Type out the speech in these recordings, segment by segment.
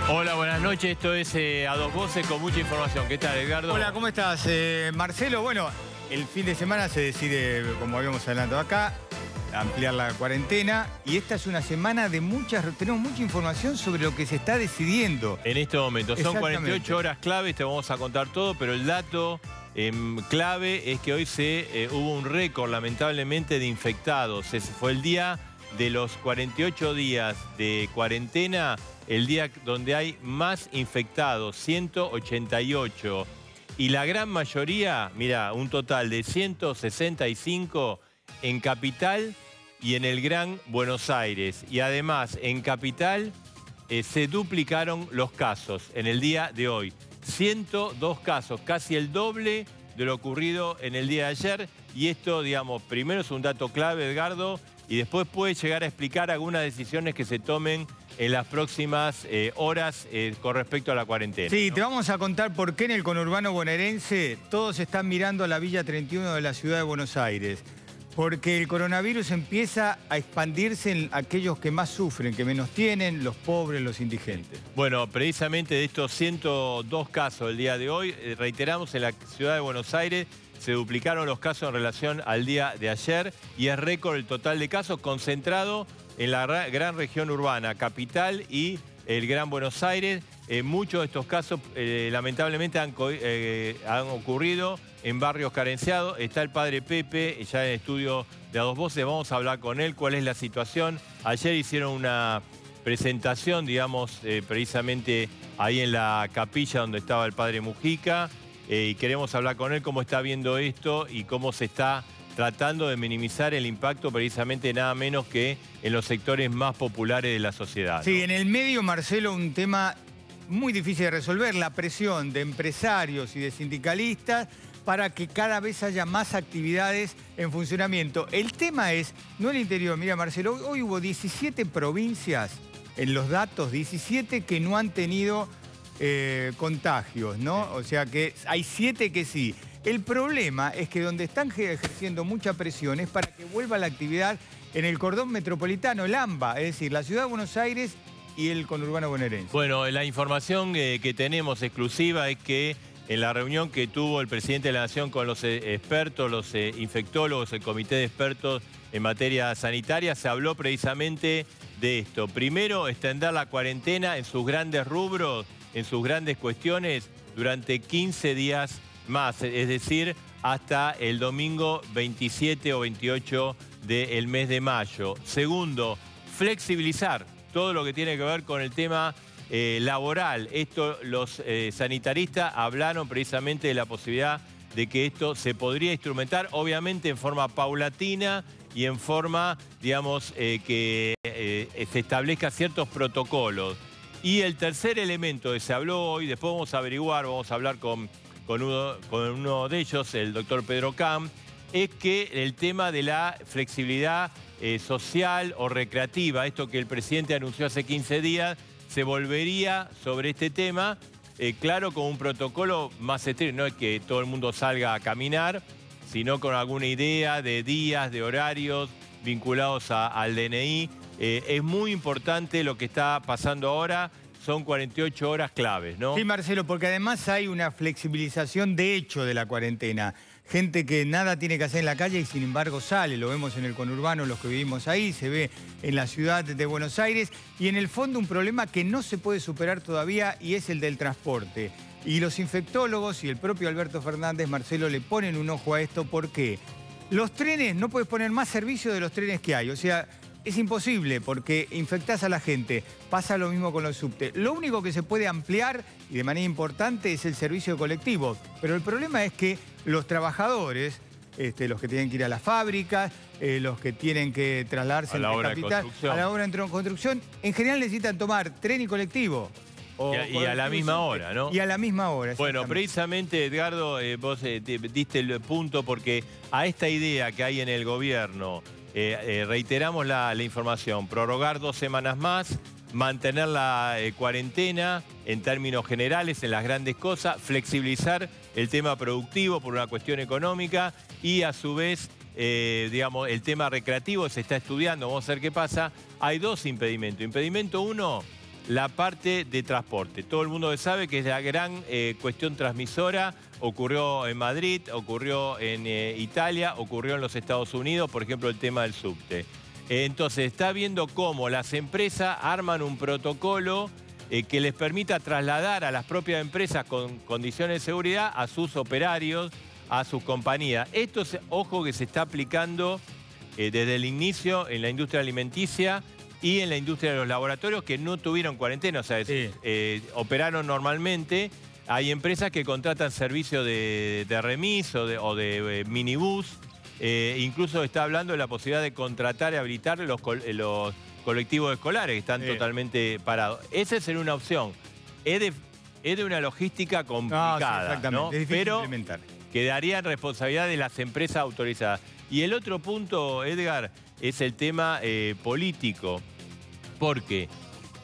Hola, buenas noches. Esto es A Dos Voces con mucha información. ¿Qué tal, Edgardo? Hola, ¿cómo estás? Marcelo, bueno, el fin de semana se decide, como habíamos adelantado acá, ampliar la cuarentena. Y esta es una semana de tenemos mucha información sobre lo que se está decidiendo. En este momento. Son 48 horas claves, te vamos a contar todo, pero el dato clave es que hoy hubo un récord, lamentablemente, de infectados. Ese fue el día de los 48 días de cuarentena, el día donde hay más infectados, 188. Y la gran mayoría, mira, un total de 165 en Capital y en el Gran Buenos Aires. Y además, en Capital se duplicaron los casos en el día de hoy. 102 casos, casi el doble de lo ocurrido en el día de ayer. Y esto, digamos, primero es un dato clave, Edgardo, y después puede llegar a explicar algunas decisiones que se tomen en las próximas horas con respecto a la cuarentena. Sí, ¿no? Te vamos a contar por qué en el conurbano bonaerense todos están mirando a la Villa 31 de la ciudad de Buenos Aires. Porque el coronavirus empieza a expandirse en aquellos que más sufren, que menos tienen, los pobres, los indigentes. Bueno, precisamente de estos 102 casos el día de hoy, reiteramos, en la ciudad de Buenos Aires se duplicaron los casos en relación al día de ayer y es récord el total de casos concentrado en la gran región urbana, Capital y el Gran Buenos Aires. Muchos de estos casos lamentablemente han ocurrido en barrios carenciados. Está el padre Pepe, ya en el estudio de A Dos Voces, vamos a hablar con él, cuál es la situación. Ayer hicieron una presentación, digamos, precisamente ahí en la capilla donde estaba el padre Mujica, y queremos hablar con él cómo está viendo esto y cómo se está tratando de minimizar el impacto precisamente nada menos que en los sectores más populares de la sociedad, ¿no? Sí, en el medio, Marcelo, un tema muy difícil de resolver, la presión de empresarios y de sindicalistas para que cada vez haya más actividades en funcionamiento. El tema es, no el interior, mira, Marcelo, hoy hubo 17 provincias, en los datos, 17 que no han tenido contagios, ¿no? O sea que hay 7 que sí. El problema es que donde están ejerciendo mucha presión es para que vuelva la actividad en el cordón metropolitano, el AMBA, es decir, la ciudad de Buenos Aires y el conurbano bonaerense. Bueno, la información que tenemos exclusiva es que en la reunión que tuvo el presidente de la Nación con los expertos, los infectólogos, el comité de expertos en materia sanitaria, se habló precisamente de esto. Primero, extender la cuarentena en sus grandes rubros, en sus grandes cuestiones, durante 15 días más, es decir, hasta el domingo 27 o 28 del mes de mayo. Segundo, flexibilizar todo lo que tiene que ver con el tema laboral. Esto, los sanitaristas hablaron precisamente de la posibilidad de que esto se podría instrumentar, obviamente en forma paulatina y en forma, digamos, que se establezca ciertos protocolos. Y el tercer elemento que se habló hoy, después vamos a averiguar, vamos a hablar con uno de ellos, el doctor Pedro Camp, es que el tema de la flexibilidad social o recreativa, esto que el presidente anunció hace 15 días, se volvería sobre este tema, claro, con un protocolo más estricto. No es que todo el mundo salga a caminar, sino con alguna idea de días, de horarios vinculados al DNI. Es muy importante lo que está pasando ahora. Son 48 horas claves, ¿no? Sí, Marcelo, porque además hay una flexibilización de hecho de la cuarentena. Gente que nada tiene que hacer en la calle y sin embargo sale. Lo vemos en el conurbano, los que vivimos ahí, se ve en la ciudad de Buenos Aires. Y en el fondo un problema que no se puede superar todavía y es el del transporte. Y los infectólogos y el propio Alberto Fernández, Marcelo, le ponen un ojo a esto. ¿Por qué? Los trenes, no puedes poner más servicio de los trenes que hay. O sea, es imposible porque infectás a la gente. Pasa lo mismo con los subtes. Lo único que se puede ampliar, y de manera importante, es el servicio colectivo. Pero el problema es que los trabajadores, los que tienen que ir a las fábricas, los que tienen que trasladarse a la obra capital, de construcción, a la obra de construcción, en general necesitan tomar tren y colectivo. Y a la misma hora, ¿no? Y a la misma hora. Bueno, precisamente, Edgardo, vos diste el punto porque a esta idea que hay en el gobierno, reiteramos la información, prorrogar 2 semanas más, mantener la cuarentena en términos generales, en las grandes cosas, flexibilizar el tema productivo por una cuestión económica y a su vez, digamos, el tema recreativo se está estudiando, vamos a ver qué pasa. Hay 2 impedimentos. Impedimento 1, la parte de transporte. Todo el mundo sabe que es la gran cuestión transmisora. Ocurrió en Madrid, ocurrió en Italia, ocurrió en los Estados Unidos, por ejemplo, el tema del subte. Entonces, está viendo cómo las empresas arman un protocolo que les permita trasladar a las propias empresas con condiciones de seguridad a sus operarios, a sus compañías. Esto, ojo, que se está aplicando desde el inicio en la industria alimenticia y en la industria de los laboratorios que no tuvieron cuarentena, o sea, Sí. operaron normalmente. Hay empresas que contratan servicios de remis o de minibús. Incluso está hablando de la posibilidad de contratar y habilitar los colectivos escolares que están totalmente parados. Esa sería una opción. Es de una logística complicada, No, sí, exactamente. ¿no? Es difícil Pero implementar. quedaría en responsabilidad de las empresas autorizadas. Y el otro punto, Edgar, es el tema político. Porque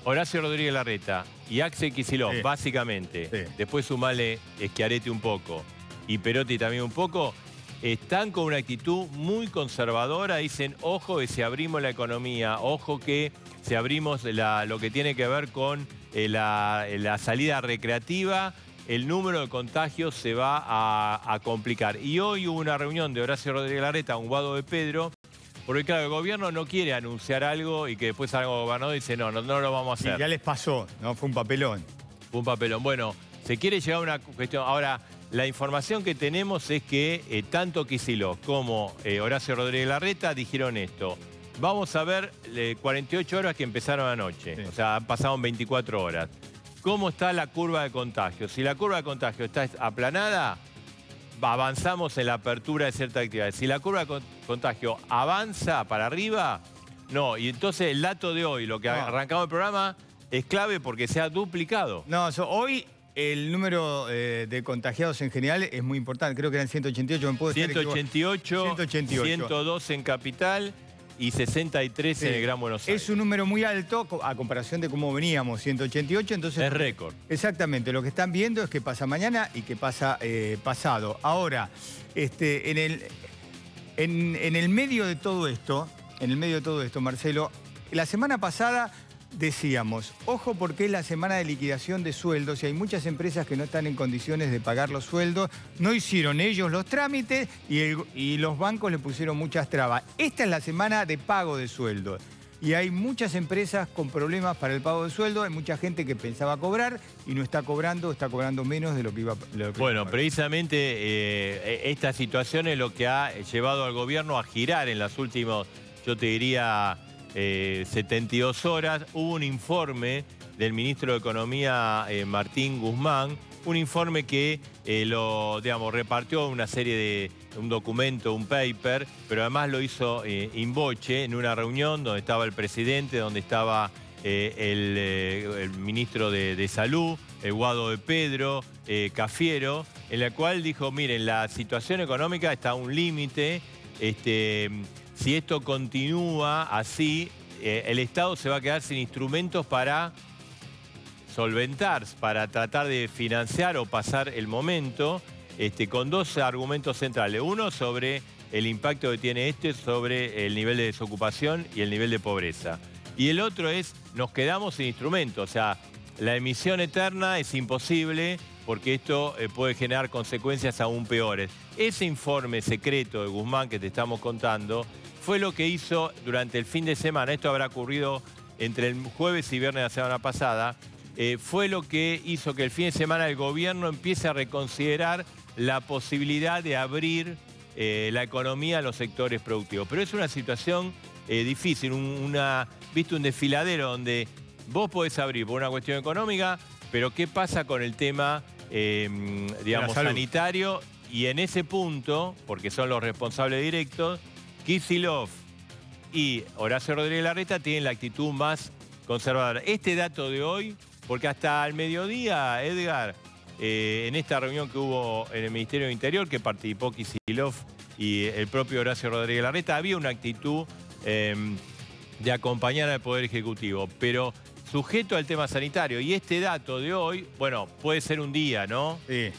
Horacio Rodríguez Larreta y Axel Kicillof, Sí. básicamente, Sí. después sumale Schiaretti un poco y Perotti también un poco, están con una actitud muy conservadora. Dicen, ojo que si abrimos la economía, ojo que si abrimos lo que tiene que ver con la salida recreativa, el número de contagios se va a complicar. Y hoy hubo una reunión de Horacio Rodríguez Larreta, un Guado de Pedro, porque claro, el gobierno no quiere anunciar algo y que después salga el gobernador y dice, no lo vamos a Sí, hacer. ya les pasó, ¿no? Fue un papelón. Un papelón. Bueno, se quiere llegar a una cuestión. Ahora, la información que tenemos es que tanto Kicillof como Horacio Rodríguez Larreta dijeron esto. Vamos a ver 48 horas que empezaron anoche. Sí. O sea, han pasado 24 horas. ¿Cómo está la curva de contagio? Si la curva de contagio está aplanada, avanzamos en la apertura de ciertas actividades. Si la curva de contagio avanza para arriba, no. Y entonces el dato de hoy, lo que arrancamos el programa, es clave porque se ha duplicado. No, hoy el número de contagiados en general es muy importante. Creo que eran 188, ¿me puedo estar equivocando? 188, 102 en Capital y 63 Sí. en el Gran Buenos Aires. Es un número muy alto a comparación de cómo veníamos, 188, entonces... Es récord. Exactamente, lo que están viendo es que pasa mañana y que pasa pasado. Ahora, en el medio de todo esto, Marcelo, la semana pasada decíamos, ojo porque es la semana de liquidación de sueldos y hay muchas empresas que no están en condiciones de pagar los sueldos, no hicieron ellos los trámites y los bancos le pusieron muchas trabas. Esta es la semana de pago de sueldos. Y hay muchas empresas con problemas para el pago de sueldo, hay mucha gente que pensaba cobrar y no está cobrando menos de lo que iba a Bueno, pagar. precisamente esta situación es lo que ha llevado al gobierno a girar en las últimas, yo te diría, 72 horas. Hubo un informe del ministro de Economía, Martín Guzmán, un informe que repartió una serie de un documento, un paper, pero además lo hizo in voce en una reunión donde estaba el presidente, donde estaba el ministro de Salud, el Guado de Pedro, Cafiero, en la cual dijo, miren, la situación económica está a un límite, si esto continúa así, el Estado se va a quedar sin instrumentos para solventar, para tratar de financiar o pasar el momento, con dos argumentos centrales. Uno sobre el impacto que tiene sobre el nivel de desocupación y el nivel de pobreza. Y el otro es, nos quedamos sin instrumentos. O sea, la emisión eterna es imposible porque esto puede generar consecuencias aún peores. Ese informe secreto de Guzmán que te estamos contando fue lo que hizo durante el fin de semana. Esto habrá ocurrido entre el jueves y viernes de la semana pasada. Fue lo que hizo que el fin de semana el gobierno empiece a reconsiderar la posibilidad de abrir la economía a los sectores productivos. Pero es una situación difícil, ¿viste? Un desfiladero donde vos podés abrir por una cuestión económica, pero ¿qué pasa con el tema, digamos, sanitario? Y en ese punto, porque son los responsables directos, Kicillof y Horacio Rodríguez Larreta tienen la actitud más conservadora. Este dato de hoy, porque hasta el mediodía, Edgar, en esta reunión que hubo en el Ministerio de Interior, que participó Kicillof y el propio Horacio Rodríguez Larreta, había una actitud de acompañar al Poder Ejecutivo, pero sujeto al tema sanitario. Y este dato de hoy, bueno, puede ser un día, ¿no? Sí.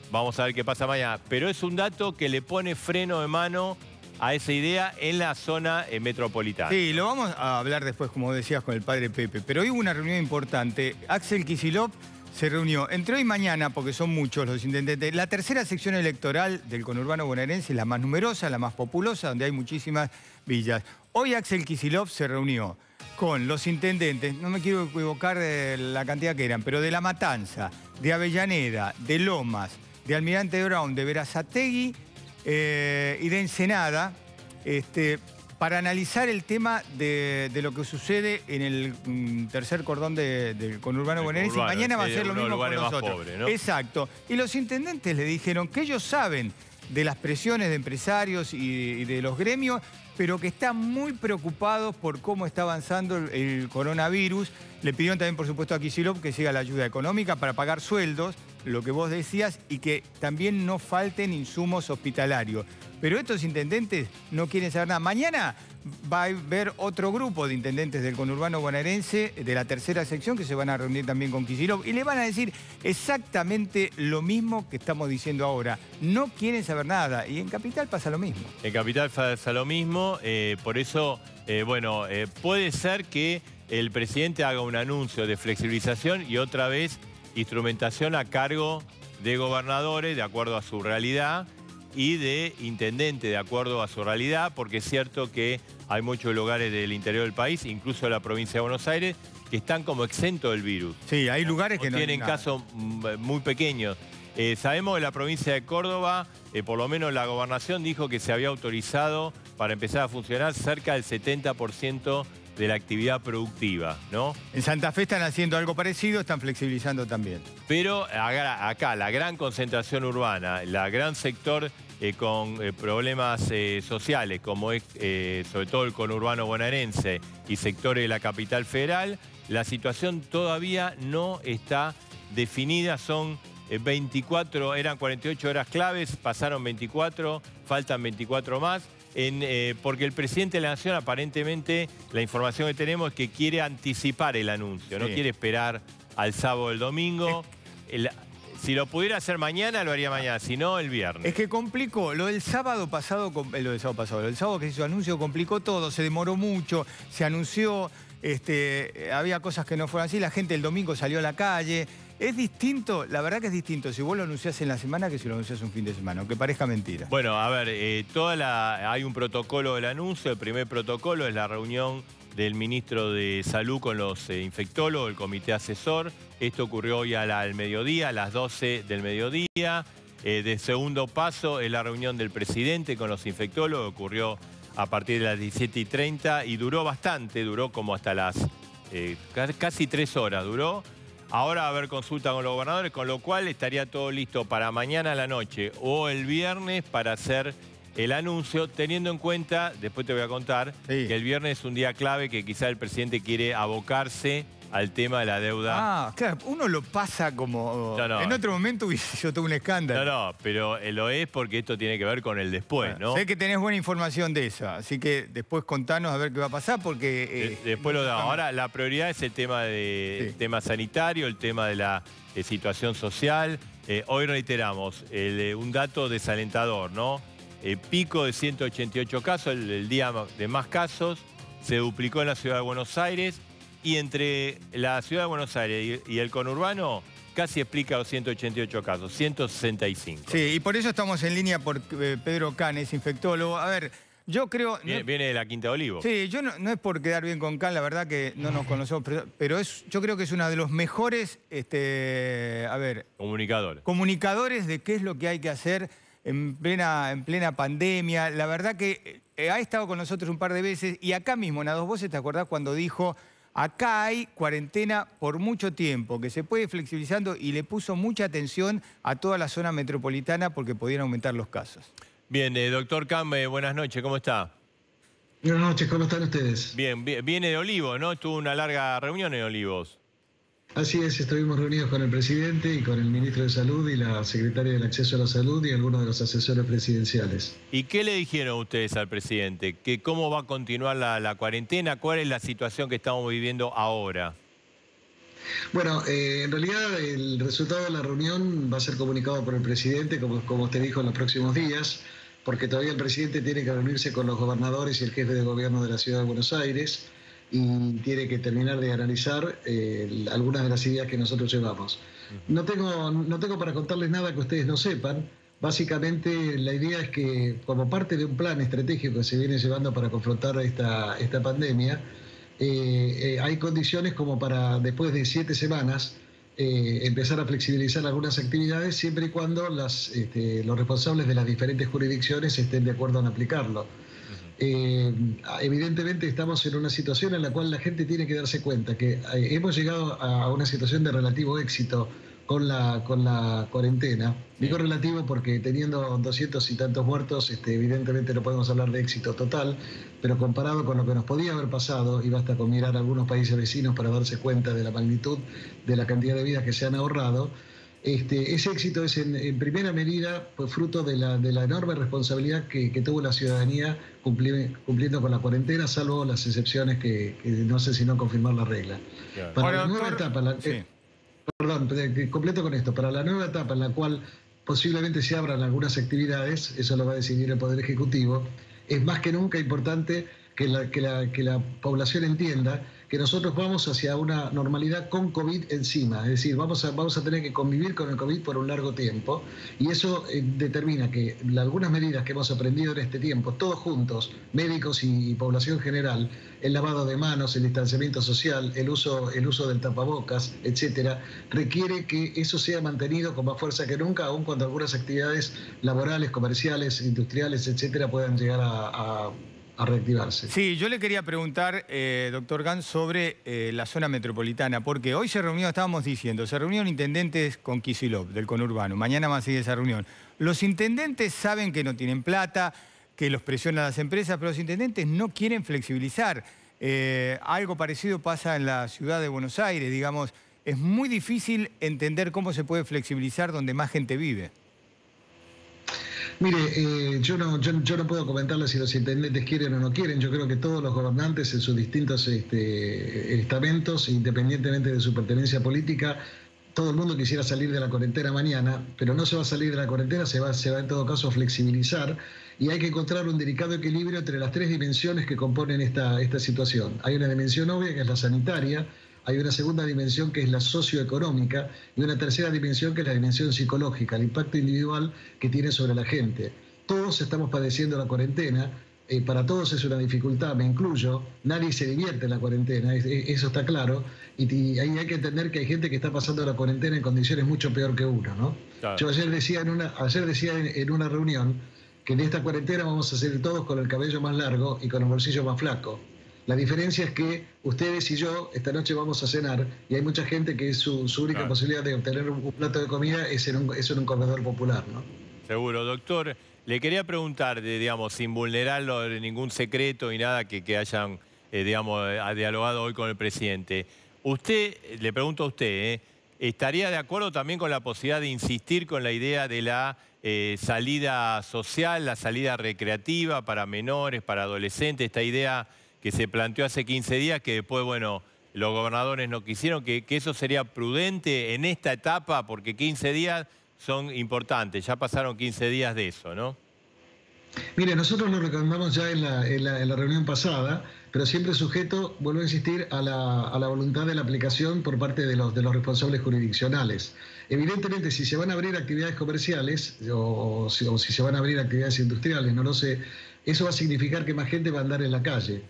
Vamos a ver qué pasa mañana. Pero es un dato que le pone freno de mano a esa idea en la zona metropolitana. Sí, lo vamos a hablar después, como decías, con el padre Pepe. Pero hoy hubo una reunión importante. Axel Kicillof se reunió entre hoy y mañana, porque son muchos los intendentes. La tercera sección electoral del conurbano bonaerense es la más numerosa, la más populosa, donde hay muchísimas villas. Hoy Axel Kicillof se reunió con los intendentes, no me quiero equivocar de la cantidad que eran, pero de La Matanza, de Avellaneda, de Lomas, de Almirante Brown, de Berazategui y de Ensenada, para analizar el tema de lo que sucede en el tercer cordón del conurbano bonaerense. Y mañana va a ser lo mismo con nosotros. Pobre, ¿no? Exacto. Y los intendentes le dijeron que ellos saben de las presiones de empresarios y de los gremios, pero que están muy preocupados por cómo está avanzando el coronavirus. Le pidieron también, por supuesto, a Kicillof que siga la ayuda económica para pagar sueldos, lo que vos decías, y que también no falten insumos hospitalarios. Pero estos intendentes no quieren saber nada. Mañana va a haber otro grupo de intendentes del conurbano bonaerense, de la tercera sección, que se van a reunir también con Kicillof y le van a decir exactamente lo mismo que estamos diciendo ahora. No quieren saber nada. Y en Capital pasa lo mismo. En Capital pasa lo mismo. Por eso, puede ser que el presidente haga un anuncio de flexibilización y otra vez instrumentación a cargo de gobernadores, de acuerdo a su realidad, y de intendente de acuerdo a su realidad, porque es cierto que hay muchos lugares del interior del país, incluso de la provincia de Buenos Aires, que están como exentos del virus. Sí, hay lugares que no tienen casos muy pequeños. Sabemos que la provincia de Córdoba, por lo menos la gobernación dijo que se había autorizado para empezar a funcionar cerca del 70% de la actividad productiva, ¿no? En Santa Fe están haciendo algo parecido, están flexibilizando también. Pero acá la gran concentración urbana, la gran sector con problemas sociales, como es sobre todo el conurbano bonaerense y sectores de la capital federal, la situación todavía no está definida. Son 24, eran 48 horas claves, pasaron 24, faltan 24 más. Porque el presidente de la Nación, aparentemente, la información que tenemos es que quiere anticipar el anuncio, no quiere esperar al sábado o el domingo. Si lo pudiera hacer mañana, lo haría mañana, si no, el viernes. Es que complicó. Lo del sábado pasado, lo del sábado que se hizo anuncio complicó todo, se demoró mucho, se anunció, había cosas que no fueron así, la gente el domingo salió a la calle. Es distinto, la verdad que es distinto si vos lo anunciás en la semana que si lo anunciás un fin de semana, aunque parezca mentira. Bueno, a ver, hay un protocolo del anuncio. El primer protocolo es la reunión del ministro de Salud con los infectólogos, el comité asesor. Esto ocurrió hoy al mediodía, a las 12 del mediodía. De segundo paso es la reunión del presidente con los infectólogos, ocurrió a partir de las 17:30 y duró bastante, duró como hasta las casi 3 horas duró. Ahora va a haber consulta con los gobernadores, con lo cual estaría todo listo para mañana a la noche o el viernes para hacer el anuncio, teniendo en cuenta, después te voy a contar, que el viernes es un día clave que quizá el presidente quiere abocarse al tema de la deuda. Ah, claro, uno lo pasa como... No. En otro momento hubiese sido todo un escándalo. No, pero lo es porque esto tiene que ver con el después, ¿no? Sé que tenés buena información de eso, así que después contanos a ver qué va a pasar porque... después lo damos. Ahora, la prioridad es el tema, el tema sanitario, el tema de la situación social. Hoy reiteramos un dato desalentador, ¿no? Pico de 188 casos, el día de más casos, se duplicó en la ciudad de Buenos Aires. Y entre la ciudad de Buenos Aires y el conurbano casi explica los 188 casos, 165. Sí, y por eso estamos en línea por Pedro Canes, infectólogo. A ver, yo creo... Viene de la Quinta de Olivos. Sí, yo no es por quedar bien con Can, la verdad que no nos conocemos, pero yo creo que es uno de los mejores, comunicadores de qué es lo que hay que hacer en plena pandemia. La verdad que ha estado con nosotros un par de veces y acá mismo, en A Dos Voces, ¿te acordás cuando dijo... Acá hay cuarentena por mucho tiempo, que se puede ir flexibilizando y le puso mucha atención a toda la zona metropolitana porque podían aumentar los casos. Bien, doctor Cambe, buenas noches, ¿cómo está? Buenas noches, ¿cómo están ustedes? Bien, viene de Olivos, ¿no? Tuvo una larga reunión en Olivos. Así es, estuvimos reunidos con el presidente y con el ministro de Salud y la secretaria del Acceso a la Salud y algunos de los asesores presidenciales. ¿Y qué le dijeron ustedes al presidente? ¿Cómo va a continuar la cuarentena? ¿Cuál es la situación que estamos viviendo ahora? Bueno, en realidad el resultado de la reunión va a ser comunicado por el presidente, como usted dijo, en los próximos días. porque todavía el presidente tiene que reunirse con los gobernadores y el jefe de gobierno de la Ciudad de Buenos Aires y tiene que terminar de analizar algunas de las ideas que nosotros llevamos. No tengo para contarles nada que ustedes no sepan. Básicamente la idea es que como parte de un plan estratégico que se viene llevando para confrontar esta pandemia, hay condiciones como para después de 7 semanas empezar a flexibilizar algunas actividades siempre y cuando los responsables de las diferentes jurisdicciones estén de acuerdo en aplicarlo. Evidentemente estamos en una situación en la cual la gente tiene que darse cuenta que hemos llegado a una situación de relativo éxito con la cuarentena. Digo relativo porque teniendo 200 y tantos muertos, evidentemente no podemos hablar de éxito total, pero comparado con lo que nos podía haber pasado, y basta con mirar a algunos países vecinos para darse cuenta de la magnitud de la cantidad de vidas que se han ahorrado, ese éxito es en primera medida pues, fruto de la enorme responsabilidad que tuvo la ciudadanía cumpliendo con la cuarentena, salvo las excepciones que no sé si no confirmar la regla. Claro. Para la nueva etapa, perdón, completo con esto, para la nueva etapa en la cual posiblemente se abran algunas actividades, eso lo va a decidir el Poder Ejecutivo, es más que nunca importante que la población entienda que nosotros vamos hacia una normalidad con COVID encima, es decir, vamos a tener que convivir con el COVID por un largo tiempo y eso determina que algunas medidas que hemos aprendido en este tiempo, todos juntos, médicos y población general, el lavado de manos, el distanciamiento social, el uso del tapabocas, etcétera, requiere que eso sea mantenido con más fuerza que nunca, aun cuando algunas actividades laborales, comerciales, industriales, etcétera, puedan llegar a reactivarse. Sí, yo le quería preguntar, doctor Gans, sobre la zona metropolitana, porque hoy se reunieron intendentes con Kicillof, del conurbano, mañana va a seguir esa reunión. Los intendentes saben que no tienen plata, que los presionan las empresas, pero los intendentes no quieren flexibilizar. Algo parecido pasa en la ciudad de Buenos Aires, digamos. Es muy difícil entender cómo se puede flexibilizar donde más gente vive. Mire, yo no puedo comentarle si los intendentes quieren o no quieren. Yo creo que todos los gobernantes en sus distintos estamentos, independientemente de su pertenencia política, todo el mundo quisiera salir de la cuarentena mañana, pero no se va a salir de la cuarentena, se va en todo caso a flexibilizar y hay que encontrar un delicado equilibrio entre las 3 dimensiones que componen esta situación. Hay una dimensión obvia que es la sanitaria, hay una segunda dimensión que es la socioeconómica y una tercera dimensión que es la dimensión psicológica, el impacto individual que tiene sobre la gente. Todos estamos padeciendo la cuarentena, para todos es una dificultad, me incluyo, nadie se divierte en la cuarentena, eso está claro, y ahí hay que entender que hay gente que está pasando la cuarentena en condiciones mucho peor que uno, ¿no? Claro. Yo ayer decía en una reunión que en esta cuarentena vamos a salir todos con el cabello más largo y con el bolsillo más flaco. La diferencia es que ustedes y yo esta noche vamos a cenar y hay mucha gente que su única posibilidad de obtener un plato de comida es en un comedor popular, ¿no? Seguro. Doctor, le quería preguntar, digamos, sin vulnerarlo de ningún secreto y nada que hayan, digamos, dialogado hoy con el presidente. Le pregunto a usted, ¿estaría de acuerdo también con la posibilidad de insistir con la idea de la salida social, la salida recreativa para menores, para adolescentes, esta idea que se planteó hace 15 días, que después, bueno, los gobernadores no quisieron, que eso sería prudente en esta etapa, porque 15 días son importantes, ya pasaron 15 días de eso, ¿no? Mire, nosotros lo recomendamos ya en la reunión pasada, pero siempre sujeto, vuelvo a insistir, a la voluntad de la aplicación por parte de los responsables jurisdiccionales. Evidentemente, si se van a abrir actividades comerciales o si se van a abrir actividades industriales, no lo sé, eso va a significar que más gente va a andar en la calle.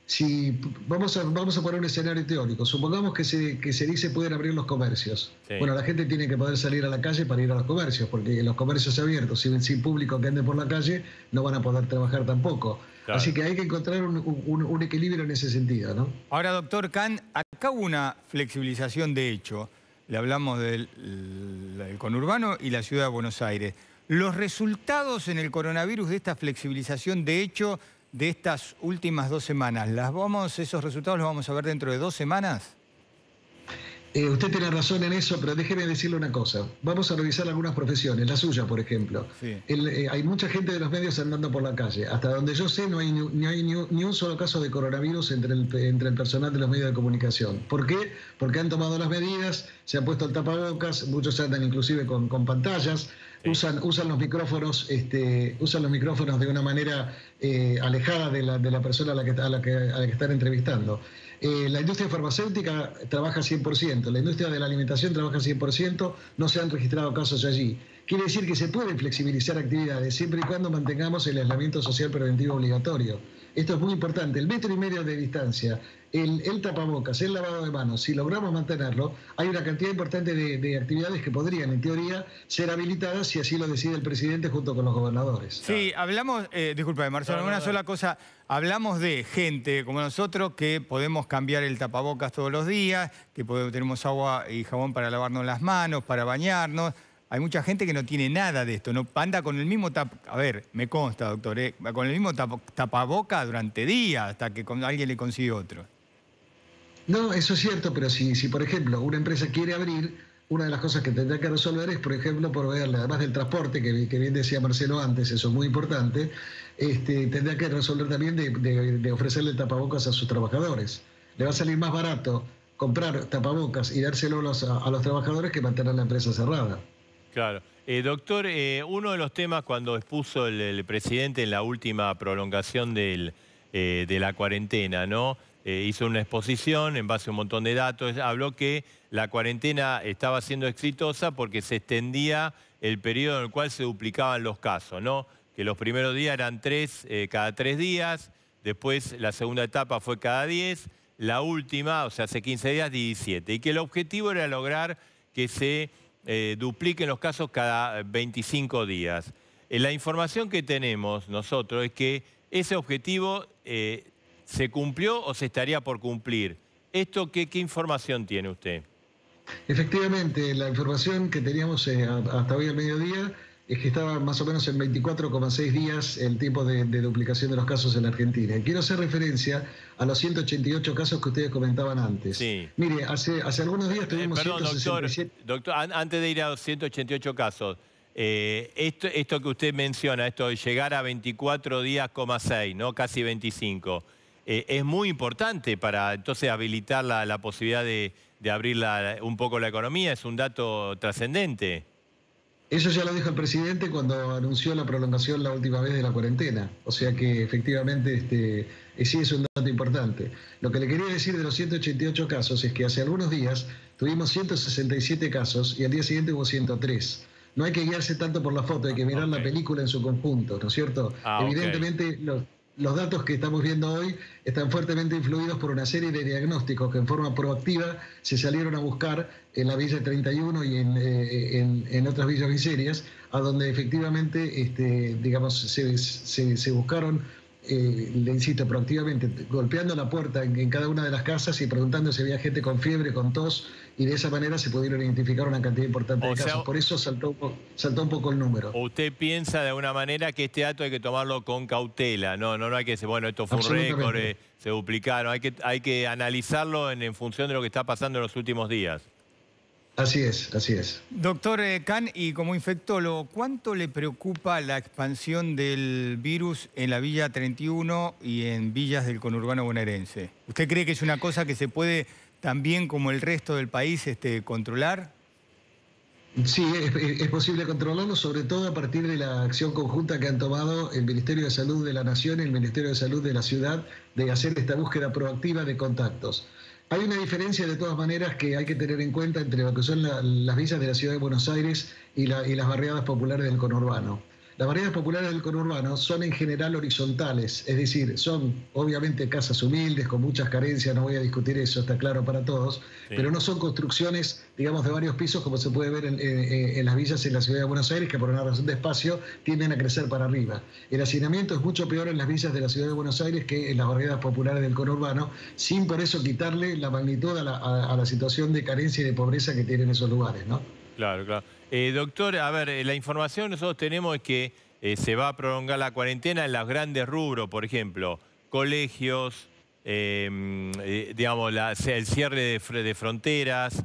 Si vamos a poner un escenario teórico, supongamos que se dice pueden abrir los comercios. Sí. Bueno, la gente tiene que poder salir a la calle para ir a los comercios, porque los comercios abiertos, sin público que ande por la calle, no van a poder trabajar tampoco. Claro. Así que hay que encontrar un equilibrio en ese sentido, ¿no? Ahora, doctor Khan, acá hubo una flexibilización de hecho. Le hablamos del conurbano y la ciudad de Buenos Aires. Los resultados en el coronavirus de esta flexibilización de hecho de estas últimas 2 semanas, ¿esos resultados los vamos a ver dentro de 2 semanas? Usted tiene razón en eso, pero déjeme decirle una cosa. Vamos a revisar algunas profesiones, la suya, por ejemplo. Sí. Hay mucha gente de los medios andando por la calle. Hasta donde yo sé, no hay ni un solo caso de coronavirus entre el personal de los medios de comunicación. ¿Por qué? Porque han tomado las medidas, se han puesto el tapabocas, muchos andan inclusive con pantallas, sí. usan los micrófonos, de una manera alejada de la persona a la que están entrevistando. La industria farmacéutica trabaja 100%, la industria de la alimentación trabaja 100%, no se han registrado casos allí. Quiere decir que se pueden flexibilizar actividades siempre y cuando mantengamos el aislamiento social preventivo obligatorio. Esto es muy importante, el 1,5 metros de distancia, el tapabocas, el lavado de manos, si logramos mantenerlo, hay una cantidad importante de actividades que podrían, en teoría, ser habilitadas si así lo decide el presidente junto con los gobernadores. Sí, hablamos, disculpe, Marcelo, una sola cosa, hablamos de gente como nosotros que podemos cambiar el tapabocas todos los días, que tenemos agua y jabón para lavarnos las manos, para bañarnos. Hay mucha gente que no tiene nada de esto, no anda con el mismo a ver, me consta, doctor, con el mismo tapaboca durante días hasta que alguien le consigue otro. No, eso es cierto, pero si por ejemplo, una empresa quiere abrir, una de las cosas que tendrá que resolver es, por ejemplo, proveerle, además del transporte, que bien decía Marcelo antes, eso es muy importante, tendrá que resolver también de ofrecerle tapabocas a sus trabajadores. Le va a salir más barato comprar tapabocas y dárselo a los trabajadores que mantener la empresa cerrada. Claro. Doctor, uno de los temas cuando expuso el presidente en la última prolongación de la cuarentena, ¿no? Hizo una exposición en base a un montón de datos, habló que la cuarentena estaba siendo exitosa porque se extendía el periodo en el cual se duplicaban los casos, ¿no? Que los primeros días eran cada 3 días, después la segunda etapa fue cada 10, la última, o sea, hace 15 días, 17, y que el objetivo era lograr que se dupliquen los casos cada 25 días. La información que tenemos nosotros es que ese objetivo ¿se cumplió o se estaría por cumplir? ¿Esto qué información tiene usted? Efectivamente, la información que teníamos hasta hoy al mediodía es que estaba más o menos en 24,6 días el tiempo de duplicación de los casos en la Argentina. Y quiero hacer referencia a los 188 casos que ustedes comentaban antes. Sí. Mire, hace algunos días tuvimos... Perdón, 167... doctor, antes de ir a los 188 casos, esto que usted menciona, esto de llegar a 24 días,6, ¿no? Casi 25, es muy importante para entonces habilitar la posibilidad de abrir un poco la economía, es un dato trascendente. Eso ya lo dijo el presidente cuando anunció la prolongación la última vez de la cuarentena. O sea que efectivamente sí es un dato importante. Lo que le quería decir de los 188 casos es que hace algunos días tuvimos 167 casos y al día siguiente hubo 103. No hay que guiarse tanto por la foto, hay que mirar la película en su conjunto, ¿no es cierto? Evidentemente los datos que estamos viendo hoy están fuertemente influidos por una serie de diagnósticos que en forma proactiva se salieron a buscar en la Villa 31 y en otras villas miserias, a donde efectivamente digamos, se buscaron, le insisto, proactivamente, golpeando la puerta en cada una de las casas y preguntando si había gente con fiebre, con tos, y de esa manera se pudieron identificar una cantidad importante de casos. Por eso saltó un poco el número. ¿Usted piensa de alguna manera que este dato hay que tomarlo con cautela? No hay que decir, bueno, esto fue un récord, se duplicaron. Hay que analizarlo en función de lo que está pasando en los últimos días. Así es, así es. Doctor Khan, y como infectólogo, ¿cuánto le preocupa la expansión del virus en la Villa 31 y en villas del conurbano bonaerense? ¿Usted cree que es una cosa que se puede también, como el resto del país, controlar? Sí, es posible controlarlo, sobre todo a partir de la acción conjunta que han tomado el Ministerio de Salud de la Nación y el Ministerio de Salud de la Ciudad de hacer esta búsqueda proactiva de contactos. Hay una diferencia de todas maneras que hay que tener en cuenta entre lo que son las villas de la Ciudad de Buenos Aires y las barriadas populares del conurbano. Las barriadas populares del conurbano son en general horizontales, es decir, son obviamente casas humildes, con muchas carencias, no voy a discutir eso, está claro para todos, sí. Pero no son construcciones, digamos, de varios pisos como se puede ver en las villas en la Ciudad de Buenos Aires, que por una razón de espacio tienden a crecer para arriba. El hacinamiento es mucho peor en las villas de la Ciudad de Buenos Aires que en las barriadas populares del conurbano, sin por eso quitarle la magnitud a la situación de carencia y de pobreza que tienen esos lugares, ¿no? Claro, claro. Doctor, a ver, la información que nosotros tenemos es que se va a prolongar la cuarentena en los grandes rubros, por ejemplo, colegios, digamos, el cierre de fronteras,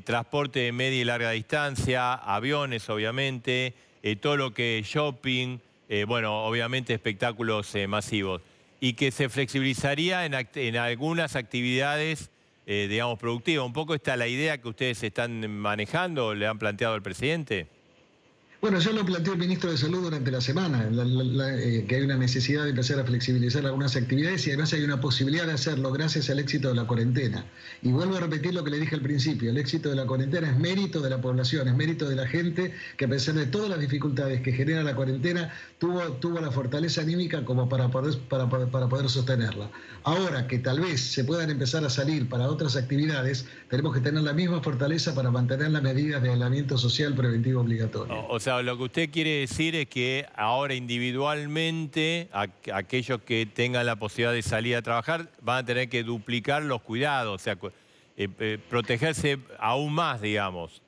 transporte de media y larga distancia, aviones obviamente, todo lo que es shopping, bueno, obviamente espectáculos masivos. Y que se flexibilizaría en algunas actividades, digamos, productivas. Un poco está la idea que ustedes están manejando, le han planteado al presidente. Bueno, ya lo planteó el ministro de Salud durante la semana, que hay una necesidad de empezar a flexibilizar algunas actividades y además hay una posibilidad de hacerlo gracias al éxito de la cuarentena. Y vuelvo a repetir lo que le dije al principio, el éxito de la cuarentena es mérito de la población, es mérito de la gente que a pesar de todas las dificultades que genera la cuarentena, tuvo la fortaleza anímica como para poder sostenerla. Ahora que tal vez se puedan empezar a salir para otras actividades, tenemos que tener la misma fortaleza para mantener las medidas de aislamiento social preventivo obligatorio. O sea, lo que usted quiere decir es que ahora individualmente aquellos que tengan la posibilidad de salir a trabajar van a tener que duplicar los cuidados, o sea, protegerse aún más, digamos.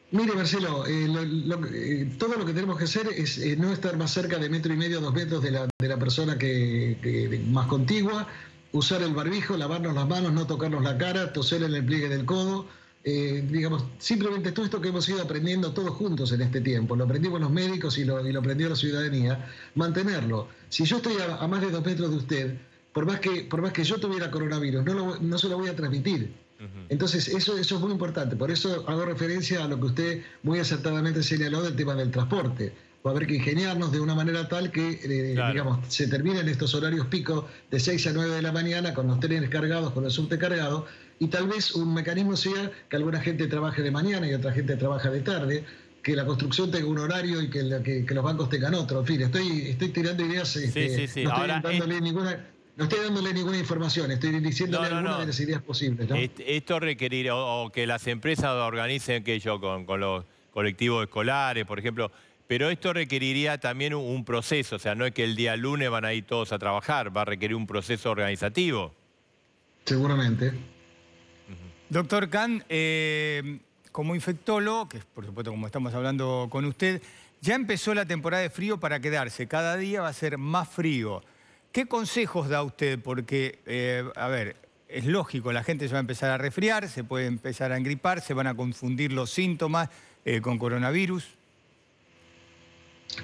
Mire, Marcelo, todo lo que tenemos que hacer es no estar más cerca de 1,5 metros, 2 metros de la persona más contigua, usar el barbijo, lavarnos las manos, no tocarnos la cara, toser en el pliegue del codo. Digamos, simplemente todo esto que hemos ido aprendiendo todos juntos en este tiempo, lo aprendimos los médicos y lo aprendió la ciudadanía, mantenerlo. Si yo estoy a más de 2 metros de usted, por más que yo tuviera coronavirus, no se lo voy a transmitir. Entonces, eso es muy importante. Por eso hago referencia a lo que usted muy acertadamente señaló del tema del transporte. Va a haber que ingeniarnos de una manera tal que, claro, digamos, se terminen estos horarios pico de 6 a 9 de la mañana con los trenes cargados, con el subte cargado, y tal vez un mecanismo sea que alguna gente trabaje de mañana y otra gente trabaja de tarde, que la construcción tenga un horario y que los bancos tengan otro. En fin, estoy tirando ideas, sí. No estoy dándole ninguna información, estoy diciéndole algunas de las ideas posibles, ¿no? Esto requerirá o que las empresas organicen con los colectivos escolares, por ejemplo, pero esto requeriría también un proceso, o sea, no es que el día lunes van a ir todos a trabajar, va a requerir un proceso organizativo. Seguramente. Doctor Khan, como infectólogo, que es por supuesto como estamos hablando con usted, ya empezó la temporada de frío para quedarse, cada día va a ser más frío. ¿Qué consejos da usted? Porque, a ver, es lógico, la gente se va a empezar a resfriar, se puede empezar a engripar, se van a confundir los síntomas con coronavirus.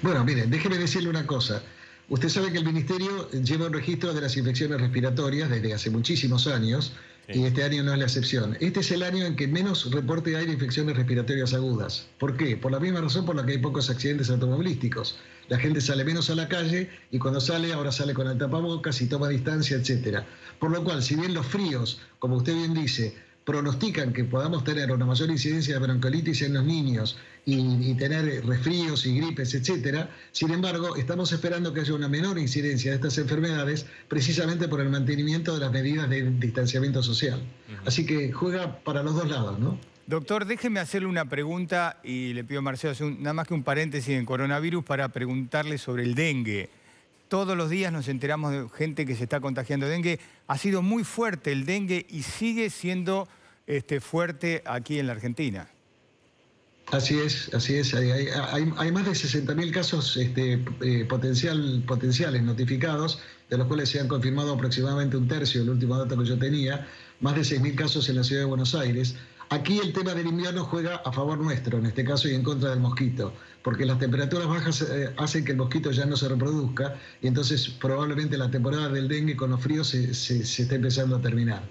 Bueno, miren, déjeme decirle una cosa. Usted sabe que el Ministerio lleva un registro de las infecciones respiratorias desde hace muchísimos años, sí, y este año no es la excepción. Este es el año en que menos reporte hay de infecciones respiratorias agudas. ¿Por qué? Por la misma razón por la que hay pocos accidentes automovilísticos. La gente sale menos a la calle y cuando sale, ahora sale con el tapabocas y toma distancia, etc. Por lo cual, si bien los fríos, como usted bien dice, pronostican que podamos tener una mayor incidencia de bronquiolitis en los niños y tener resfríos y gripes, etcétera. Sin embargo, estamos esperando que haya una menor incidencia de estas enfermedades precisamente por el mantenimiento de las medidas de distanciamiento social. Así que juega para los dos lados, ¿no? Doctor, déjeme hacerle una pregunta y le pido a Marcelo nada más que un paréntesis en coronavirus para preguntarle sobre el dengue. Todos los días nos enteramos de gente que se está contagiando de dengue. Ha sido muy fuerte el dengue y sigue siendo fuerte aquí en la Argentina. Así es. Hay más de 60.000 casos potenciales notificados, de los cuales se han confirmado aproximadamente un tercio, el último dato que yo tenía, más de 6.000 casos en la ciudad de Buenos Aires. Aquí el tema del invierno juega a favor nuestro, en este caso, y en contra del mosquito, porque las temperaturas bajas hacen que el mosquito ya no se reproduzca, y entonces probablemente la temporada del dengue con los fríos se está empezando a terminar.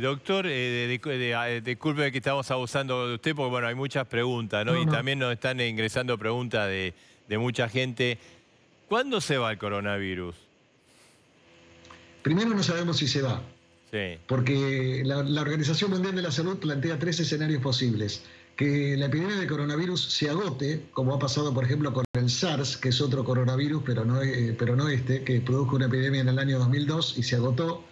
Doctor, disculpe que estamos abusando de usted, porque bueno, hay muchas preguntas, ¿no? Y también nos están ingresando preguntas de mucha gente. ¿Cuándo se va el coronavirus? Primero no sabemos si se va. Sí. Porque la Organización Mundial de la Salud plantea 3 escenarios posibles. Que la epidemia de coronavirus se agote, como ha pasado por ejemplo con el SARS, que es otro coronavirus, pero no este, que produjo una epidemia en el año 2002 y se agotó.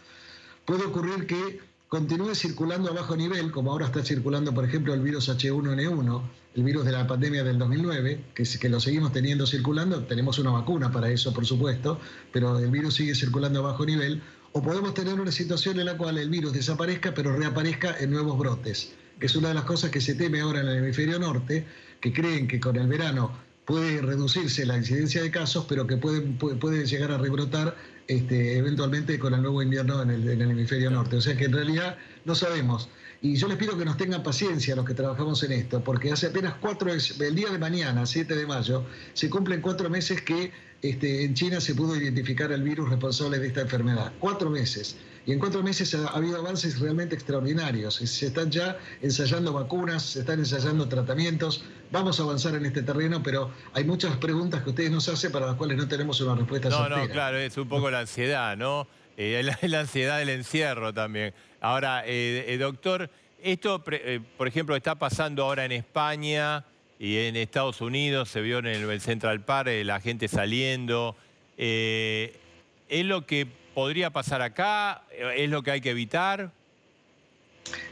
Puede ocurrir que continúe circulando a bajo nivel, como ahora está circulando por ejemplo el virus H1N1, el virus de la pandemia del 2009, que lo seguimos teniendo circulando. Tenemos una vacuna para eso, por supuesto, pero el virus sigue circulando a bajo nivel. O podemos tener una situación en la cual el virus desaparezca, pero reaparezca en nuevos brotes, que es una de las cosas que se teme ahora en el hemisferio norte, que creen que con el verano puede reducirse la incidencia de casos, pero que puede llegar a rebrotar eventualmente con el nuevo invierno en el hemisferio norte. O sea que en realidad no sabemos. Y yo les pido que nos tengan paciencia los que trabajamos en esto, porque hace apenas el día de mañana, 7 de mayo, se cumplen 4 meses que en China se pudo identificar el virus responsable de esta enfermedad. 4 meses. Y en 4 meses ha habido avances realmente extraordinarios. Se están ya ensayando vacunas, se están ensayando tratamientos. Vamos a avanzar en este terreno, pero hay muchas preguntas que ustedes nos hacen para las cuales no tenemos una respuesta certera. No, claro, es un poco la ansiedad, ¿no? La ansiedad del encierro también. Ahora, doctor, esto, por ejemplo, está pasando ahora en España y en Estados Unidos, se vio en el Central Park, la gente saliendo. ¿Es lo que podría pasar acá? ¿Es lo que hay que evitar?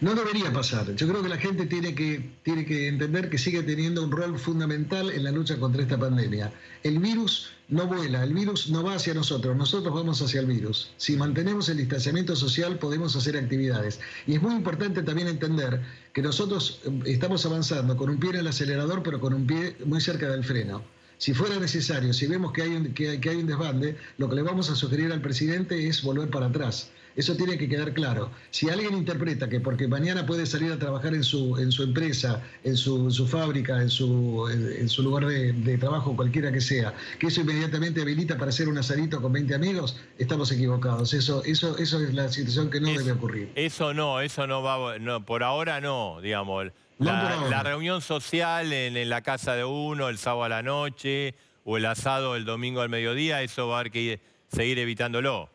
No debería pasar. Yo creo que la gente tiene que entender que sigue teniendo un rol fundamental en la lucha contra esta pandemia. El virus no vuela, el virus no va hacia nosotros vamos hacia el virus. Si mantenemos el distanciamiento social podemos hacer actividades. Y es muy importante también entender que nosotros estamos avanzando con un pie en el acelerador, pero con un pie muy cerca del freno. Si fuera necesario, si vemos que hay un desbande, lo que le vamos a sugerir al presidente es volver para atrás. Eso tiene que quedar claro. Si alguien interpreta que porque mañana puede salir a trabajar en su empresa, en su fábrica, en su lugar de trabajo, cualquiera que sea, que eso inmediatamente habilita para hacer un asadito con 20 amigos, estamos equivocados. Eso es la situación que no debe ocurrir. Eso no va, no, por ahora no, digamos. La reunión social en la casa de uno, el sábado a la noche, o el asado el domingo al mediodía, eso va a haber que seguir evitándolo.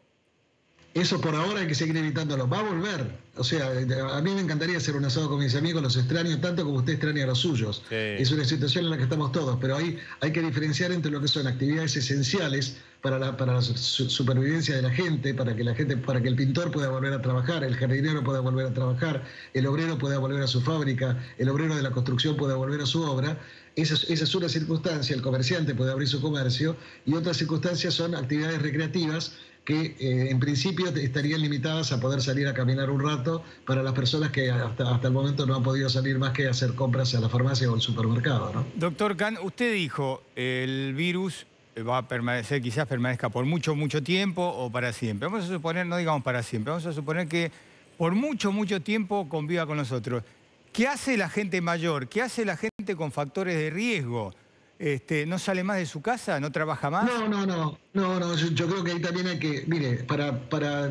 Eso por ahora hay que seguir evitándolo. Va a volver. O sea, a mí me encantaría hacer un asado con mis amigos, los extraño tanto como usted extraña a los suyos. Sí. Es una situación en la que estamos todos, pero ahí hay que diferenciar entre lo que son actividades esenciales para la supervivencia de la gente, para que el pintor pueda volver a trabajar, el jardinero pueda volver a trabajar, el obrero pueda volver a su fábrica, el obrero de la construcción pueda volver a su obra. Esa es una circunstancia, el comerciante puede abrir su comercio, y otras circunstancias son actividades recreativas que en principio estarían limitadas a poder salir a caminar un rato para las personas que hasta el momento no han podido salir más que a hacer compras a la farmacia o al supermercado, ¿no? Doctor Khan, usted dijo, el virus va a permanecer, quizás permanezca por mucho tiempo o para siempre. Vamos a suponer, no digamos para siempre, vamos a suponer que por mucho tiempo conviva con nosotros. ¿Qué hace la gente mayor? ¿Qué hace la gente con factores de riesgo? ¿No sale más de su casa? ¿No trabaja más? No, yo creo que ahí también hay que, mire, para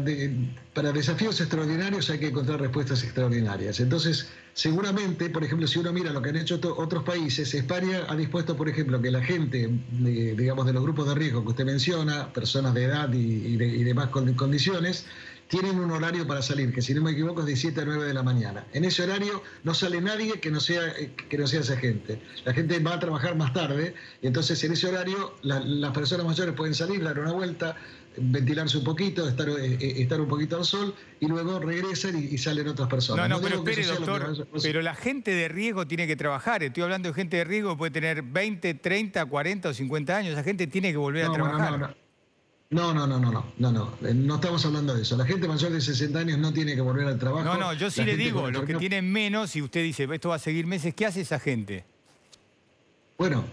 desafíos extraordinarios hay que encontrar respuestas extraordinarias. Entonces, seguramente, por ejemplo, si uno mira lo que han hecho otros países, España ha dispuesto, por ejemplo, que la gente, digamos, de los grupos de riesgo que usted menciona, personas de edad y demás condiciones, tienen un horario para salir, que si no me equivoco es de 7 a 9 de la mañana. En ese horario no sale nadie que no sea esa gente. La gente va a trabajar más tarde, y entonces en ese horario las personas mayores pueden salir, dar una vuelta, ventilarse un poquito, estar un poquito al sol, y luego regresan y salen otras personas. No, pero espere, doctor, pero la gente de riesgo tiene que trabajar. Estoy hablando de gente de riesgo que puede tener 20, 30, 40 o 50 años. Esa gente tiene que volver a trabajar. No estamos hablando de eso. La gente mayor de 60 años no tiene que volver al trabajo. No, yo sí le digo, los que tienen menos, y usted dice, esto va a seguir meses, ¿qué hace esa gente? Bueno,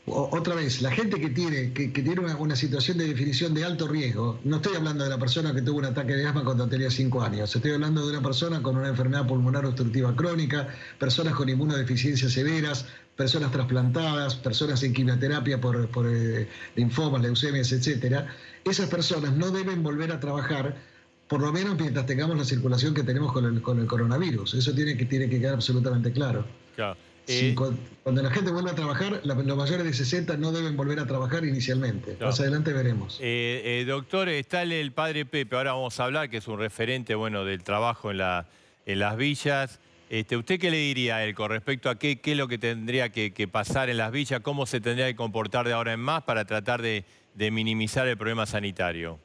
otra vez, la gente que tiene una situación de definición de alto riesgo, no estoy hablando de la persona que tuvo un ataque de asma cuando tenía 5 años, estoy hablando de una persona con una enfermedad pulmonar obstructiva crónica, personas con inmunodeficiencias severas, personas trasplantadas, personas en quimioterapia por linfomas, leucemias, etcétera. Esas personas no deben volver a trabajar, por lo menos mientras tengamos la circulación que tenemos con el coronavirus. Eso tiene que quedar absolutamente claro. Claro. Cuando la gente vuelva a trabajar, los mayores de 60 no deben volver a trabajar inicialmente. Claro. Más adelante veremos. Doctor, está el padre Pepe, ahora vamos a hablar, que es un referente del trabajo en las villas. ¿Usted qué le diría a él con respecto a qué es lo que tendría que pasar en las villas? ¿Cómo se tendría que comportar de ahora en más para tratar de minimizar el problema sanitario?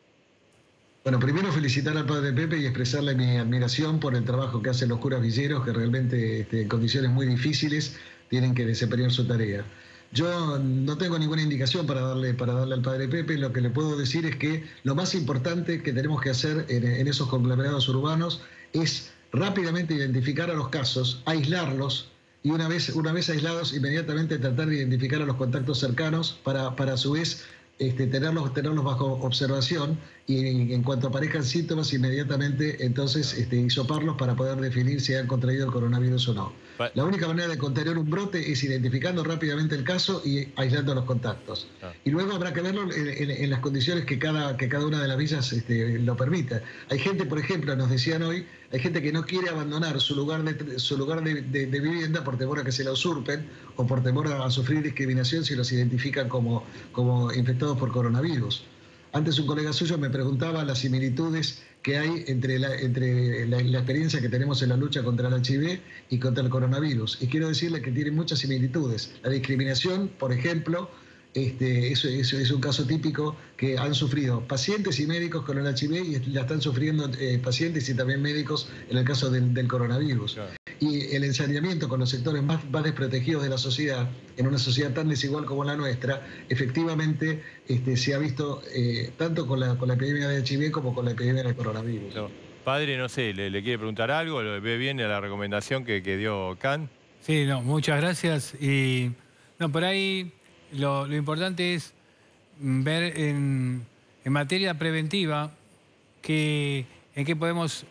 Bueno, primero felicitar al padre Pepe y expresarle mi admiración por el trabajo que hacen los curas villeros, que realmente en condiciones muy difíciles tienen que desempeñar su tarea. Yo no tengo ninguna indicación para darle al padre Pepe. Lo que le puedo decir es que lo más importante que tenemos que hacer en esos conglomerados urbanos es rápidamente identificar a los casos, aislarlos, y una vez aislados, inmediatamente tratar de identificar a los contactos cercanos para a su vez tenerlos bajo observación y en cuanto aparezcan síntomas inmediatamente entonces hisoparlos para poder definir si han contraído el coronavirus o no. La única manera de contener un brote es identificando rápidamente el caso y aislando los contactos. Y luego habrá que verlo en las condiciones que cada una de las villas lo permita. Hay gente, por ejemplo, nos decían hoy, hay gente que no quiere abandonar su lugar de vivienda por temor a que se la usurpen o por temor a sufrir discriminación si los identifican como infectados por coronavirus. Antes un colega suyo me preguntaba las similitudes que hay entre la experiencia que tenemos en la lucha contra el HIV y contra el coronavirus. Y quiero decirle que tiene muchas similitudes. La discriminación, por ejemplo, es un caso típico que han sufrido pacientes y médicos con el HIV y la están sufriendo pacientes y también médicos en el caso del coronavirus. Claro. Y el ensañamiento con los sectores más desprotegidos de la sociedad, en una sociedad tan desigual como la nuestra, efectivamente se ha visto tanto con la epidemia de HIV como con la epidemia del coronavirus. No. Padre, no sé, ¿le quiere preguntar algo? ¿Lo ve bien la recomendación que dio Kant? Sí, no, muchas gracias. Y no, por ahí lo importante es ver en materia preventiva en qué podemos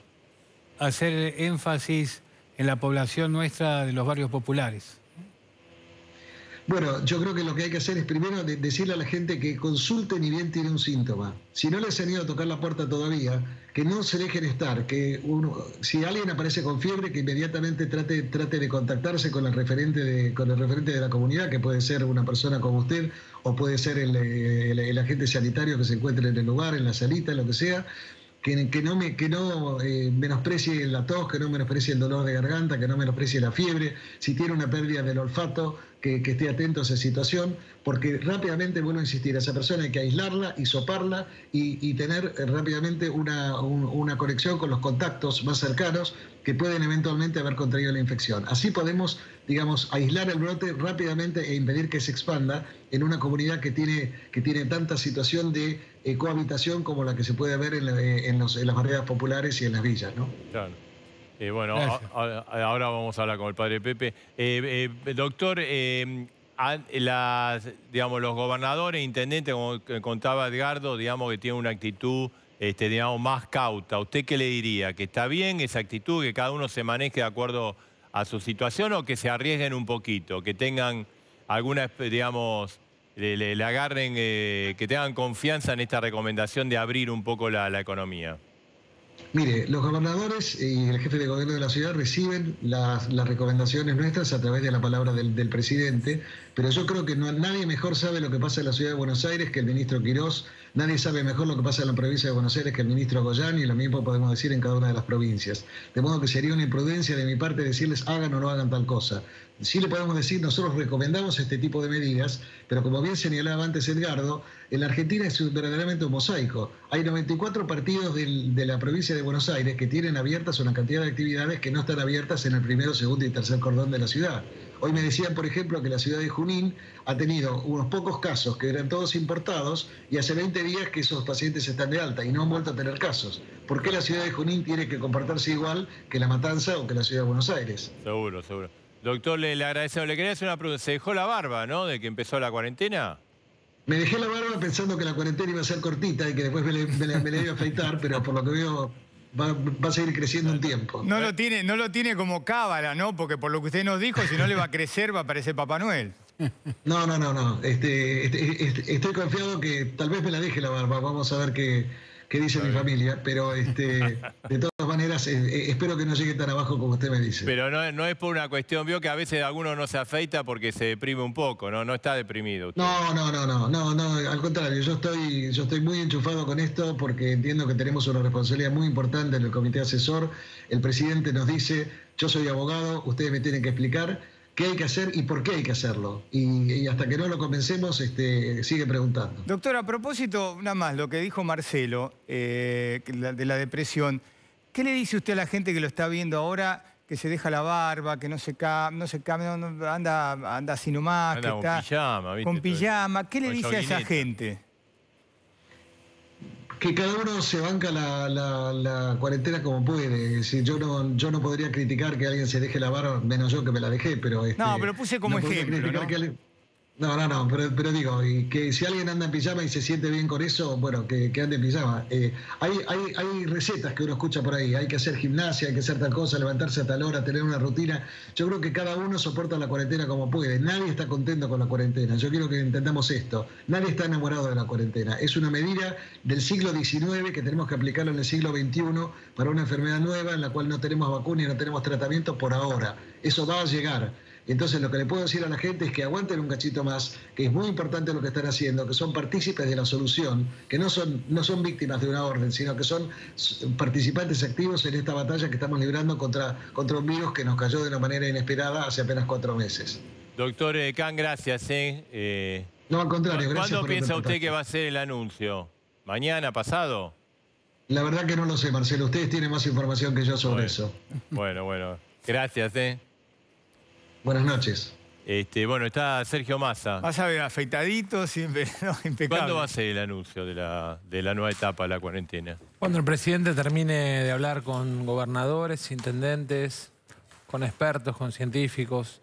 hacer énfasis en la población nuestra de los barrios populares. Bueno, yo creo que lo que hay que hacer es primero decirle a la gente que consulte ni bien tiene un síntoma. Si no les han ido a tocar la puerta todavía, que no se dejen estar, si alguien aparece con fiebre, que inmediatamente trate de contactarse con el referente de la comunidad, que puede ser una persona como usted, o puede ser el agente sanitario que se encuentre en el lugar, en la salita, lo que sea. Que no menosprecie la tos, que no menosprecie el dolor de garganta, que no menosprecie la fiebre, si tiene una pérdida del olfato, que esté atento a esa situación, porque rápidamente, vuelvo a insistir, a esa persona hay que aislarla, hisoparla y tener rápidamente una conexión con los contactos más cercanos que pueden eventualmente haber contraído la infección. Así podemos, digamos, aislar el brote rápidamente e impedir que se expanda en una comunidad que tiene tanta situación de cohabitación como la que se puede ver en las barriadas populares y en las villas, ¿no? Claro. Bueno, ahora vamos a hablar con el padre Pepe. Doctor, los gobernadores, intendentes, como contaba Edgardo, digamos que tienen una actitud más cauta. ¿Usted qué le diría? ¿Que está bien esa actitud, que cada uno se maneje de acuerdo a su situación o que se arriesguen un poquito, que tengan alguna, digamos, le agarren, que tengan confianza en esta recomendación de abrir un poco la economía? Mire, los gobernadores y el jefe de gobierno de la ciudad reciben las recomendaciones nuestras a través de la palabra del presidente, pero yo creo que nadie mejor sabe lo que pasa en la ciudad de Buenos Aires que el ministro Quirós, nadie sabe mejor lo que pasa en la provincia de Buenos Aires que el ministro Goyán, y lo mismo podemos decir en cada una de las provincias. De modo que sería una imprudencia de mi parte decirles hagan o no hagan tal cosa. Sí le podemos decir, nosotros recomendamos este tipo de medidas, pero como bien señalaba antes Edgardo, en la Argentina es verdaderamente un mosaico. Hay 94 partidos de la provincia de Buenos Aires que tienen abiertas una cantidad de actividades que no están abiertas en el primero, segundo y tercer cordón de la ciudad. Hoy me decían, por ejemplo, que la ciudad de Junín ha tenido unos pocos casos que eran todos importados y hace 20 días que esos pacientes están de alta y no han vuelto a tener casos. ¿Por qué la ciudad de Junín tiene que comportarse igual que La Matanza o que la ciudad de Buenos Aires? Seguro, seguro. Doctor, le agradecemos. Le quería hacer una pregunta. ¿Se dejó la barba, no, de que empezó la cuarentena? Me dejé la barba pensando que la cuarentena iba a ser cortita y que después me la iba a afeitar, pero por lo que veo va a seguir creciendo un tiempo. No lo tiene como cábala, ¿no? Porque por lo que usted nos dijo, si no le va a crecer, va a parecer Papá Noel. No. Estoy confiado que tal vez me la deje la barba. Vamos a ver qué dice mi familia, pero de todas maneras espero que no llegue tan abajo como usted me dice. Pero no es por una cuestión, vio que a veces alguno no se afeita porque se deprime un poco, ¿no? No está deprimido usted. No, al contrario, yo estoy muy enchufado con esto porque entiendo que tenemos una responsabilidad muy importante en el comité asesor. El presidente nos dice, yo soy abogado, ustedes me tienen que explicar qué hay que hacer y por qué hay que hacerlo. Y hasta que no lo convencemos, sigue preguntando. Doctor, a propósito, nada más, lo que dijo Marcelo, de la depresión, ¿qué le dice usted a la gente que lo está viendo ahora, que se deja la barba, que anda así nomás, anda que está con pijama, ¿viste? Con pijama? ¿Qué le con dice a esa joguineta. gente? Que cada uno se banca la cuarentena como puede. Si yo no podría criticar que alguien se deje la barba, menos yo que me la dejé, pero... No, pero puse como no podría ejemplo, criticar ¿no? que alguien... No, pero digo, y que si alguien anda en pijama y se siente bien con eso, bueno, que ande en pijama. Hay recetas que uno escucha por ahí, hay que hacer gimnasia, hay que hacer tal cosa, levantarse a tal hora, tener una rutina. Yo creo que cada uno soporta la cuarentena como puede, nadie está contento con la cuarentena. Yo quiero que entendamos esto, nadie está enamorado de la cuarentena. Es una medida del siglo XIX que tenemos que aplicarlo en el siglo XXI para una enfermedad nueva en la cual no tenemos vacuna y no tenemos tratamiento por ahora. Eso va a llegar. Entonces lo que le puedo decir a la gente es que aguanten un cachito más, que es muy importante lo que están haciendo, que son partícipes de la solución, que no son víctimas de una orden, sino que son participantes activos en esta batalla que estamos librando contra un virus que nos cayó de una manera inesperada hace apenas 4 meses. Doctor Can, gracias. No, al contrario, gracias. ¿Cuándo piensa usted que va a ser el anuncio? ¿Mañana, pasado? La verdad que no lo sé, Marcelo. Ustedes tienen más información que yo sobre eso. Bueno. Gracias, Buenas noches. Bueno, está Sergio Massa. Vas a ver, afeitadito, siempre, ¿no? Impecable. ¿Cuándo va a ser el anuncio de la nueva etapa de la cuarentena? Cuando el presidente termine de hablar con gobernadores, intendentes, con expertos, con científicos.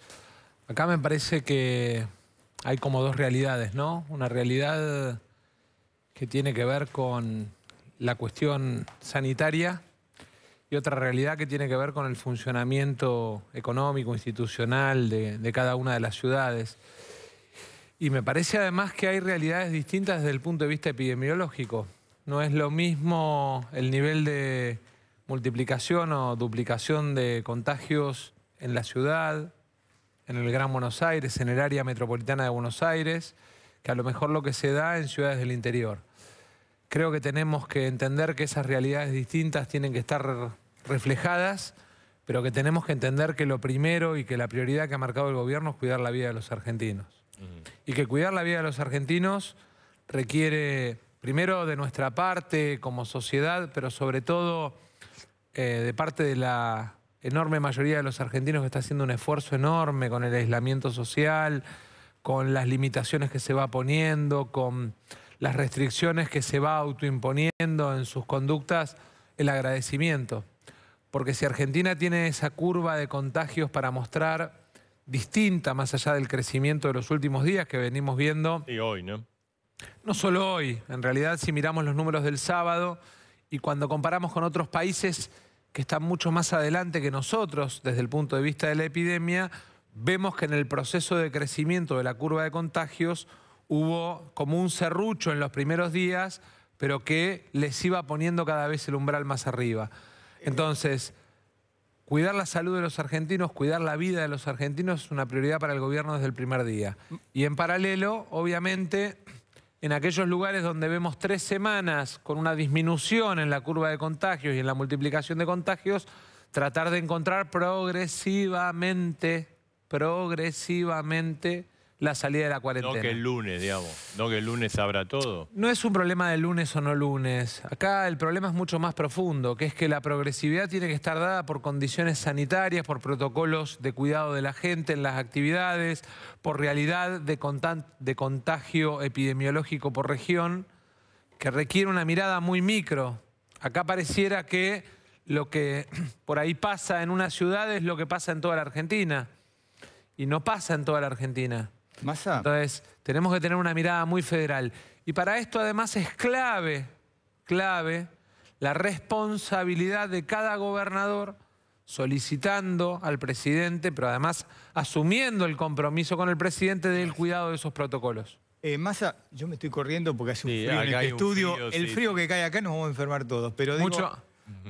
Acá me parece que hay como dos realidades, ¿no? Una realidad que tiene que ver con la cuestión sanitaria y otra realidad que tiene que ver con el funcionamiento económico, institucional de cada una de las ciudades. Y me parece además que hay realidades distintas desde el punto de vista epidemiológico. No es lo mismo el nivel de multiplicación o duplicación de contagios en la ciudad, en el Gran Buenos Aires, en el área metropolitana de Buenos Aires, que a lo mejor lo que se da en ciudades del interior. Creo que tenemos que entender que esas realidades distintas tienen que estar reflejadas, pero que tenemos que entender que lo primero y que la prioridad que ha marcado el gobierno es cuidar la vida de los argentinos. Y que cuidar la vida de los argentinos requiere, primero, de nuestra parte como sociedad, pero sobre todo de parte de la enorme mayoría de los argentinos que está haciendo un esfuerzo enorme con el aislamiento social, con las limitaciones que se va poniendo, con las restricciones que se va autoimponiendo en sus conductas, el agradecimiento. Porque si Argentina tiene esa curva de contagios para mostrar distinta, más allá del crecimiento de los últimos días que venimos viendo. Y hoy, ¿no? No solo hoy, en realidad si miramos los números del sábado y cuando comparamos con otros países que están mucho más adelante que nosotros desde el punto de vista de la epidemia, vemos que en el proceso de crecimiento de la curva de contagios hubo como un serrucho en los primeros días, pero que les iba poniendo cada vez el umbral más arriba. Entonces, cuidar la salud de los argentinos, cuidar la vida de los argentinos es una prioridad para el gobierno desde el primer día. Y en paralelo, obviamente, en aquellos lugares donde vemos 3 semanas con una disminución en la curva de contagios y en la multiplicación de contagios, tratar de encontrar progresivamente la salida de la cuarentena. No que el lunes, digamos. No que el lunes abra todo. No es un problema de lunes o no lunes. Acá el problema es mucho más profundo, que es que la progresividad tiene que estar dada por condiciones sanitarias, por protocolos de cuidado de la gente en las actividades, por realidad de contagio epidemiológico por región, que requiere una mirada muy micro. Acá pareciera que lo que por ahí pasa en una ciudad es lo que pasa en toda la Argentina. Y no pasa en toda la Argentina. Massa. Entonces, tenemos que tener una mirada muy federal. Y para esto, además, es clave la responsabilidad de cada gobernador solicitando al presidente, pero además asumiendo el compromiso con el presidente del cuidado de esos protocolos. Massa, yo me estoy corriendo porque hace un frío en acá este hay un estudio. frío, el frío que cae acá nos vamos a enfermar todos. Pero digo,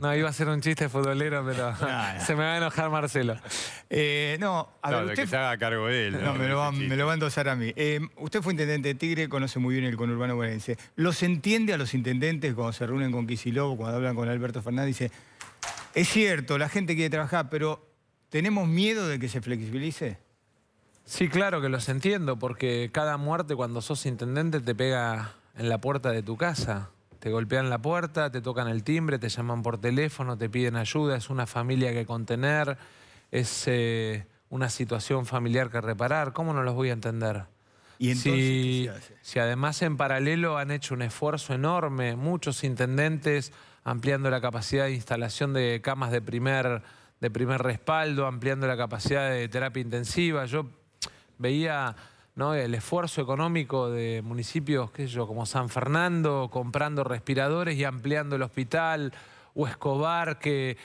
No, iba a ser un chiste futbolero, pero se me va a enojar Marcelo. a ver, usted... que se haga cargo de él. No, me lo va a endosar a mí. Usted fue intendente de Tigre, conoce muy bien el conurbano bonaerense. ¿Los entiende a los intendentes cuando se reúnen con Kicillof, cuando hablan con Alberto Fernández? Dice, es cierto, la gente quiere trabajar, pero ¿tenemos miedo de que se flexibilice? Sí, claro que los entiendo, porque cada muerte cuando sos intendente te pega en la puerta de tu casa. Te golpean la puerta, te tocan el timbre, te llaman por teléfono, te piden ayuda, es una familia que contener, es una situación familiar que reparar. ¿Cómo no los voy a entender? ¿Y entonces qué se hace? Si además en paralelo han hecho un esfuerzo enorme, muchos intendentes ampliando la capacidad de instalación de camas de primer respaldo, ampliando la capacidad de terapia intensiva. Yo veía ¿no? El esfuerzo económico de municipios, qué sé yo, como San Fernando, comprando respiradores y ampliando el hospital, o Escobar, que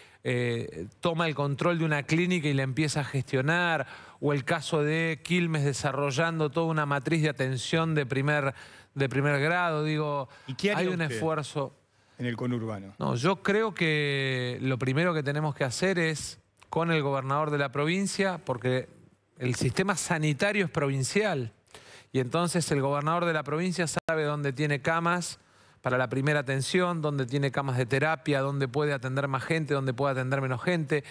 toma el control de una clínica y la empieza a gestionar, o el caso de Quilmes desarrollando toda una matriz de atención de primer grado. Digo, ¿Y qué haría hay un usted esfuerzo en el conurbano? No, yo creo que lo primero que tenemos que hacer es con el gobernador de la provincia, porque el sistema sanitario es provincial. Y entonces el gobernador de la provincia sabe dónde tiene camas para la primera atención, dónde tiene camas de terapia, dónde puede atender más gente, dónde puede atender menos gente.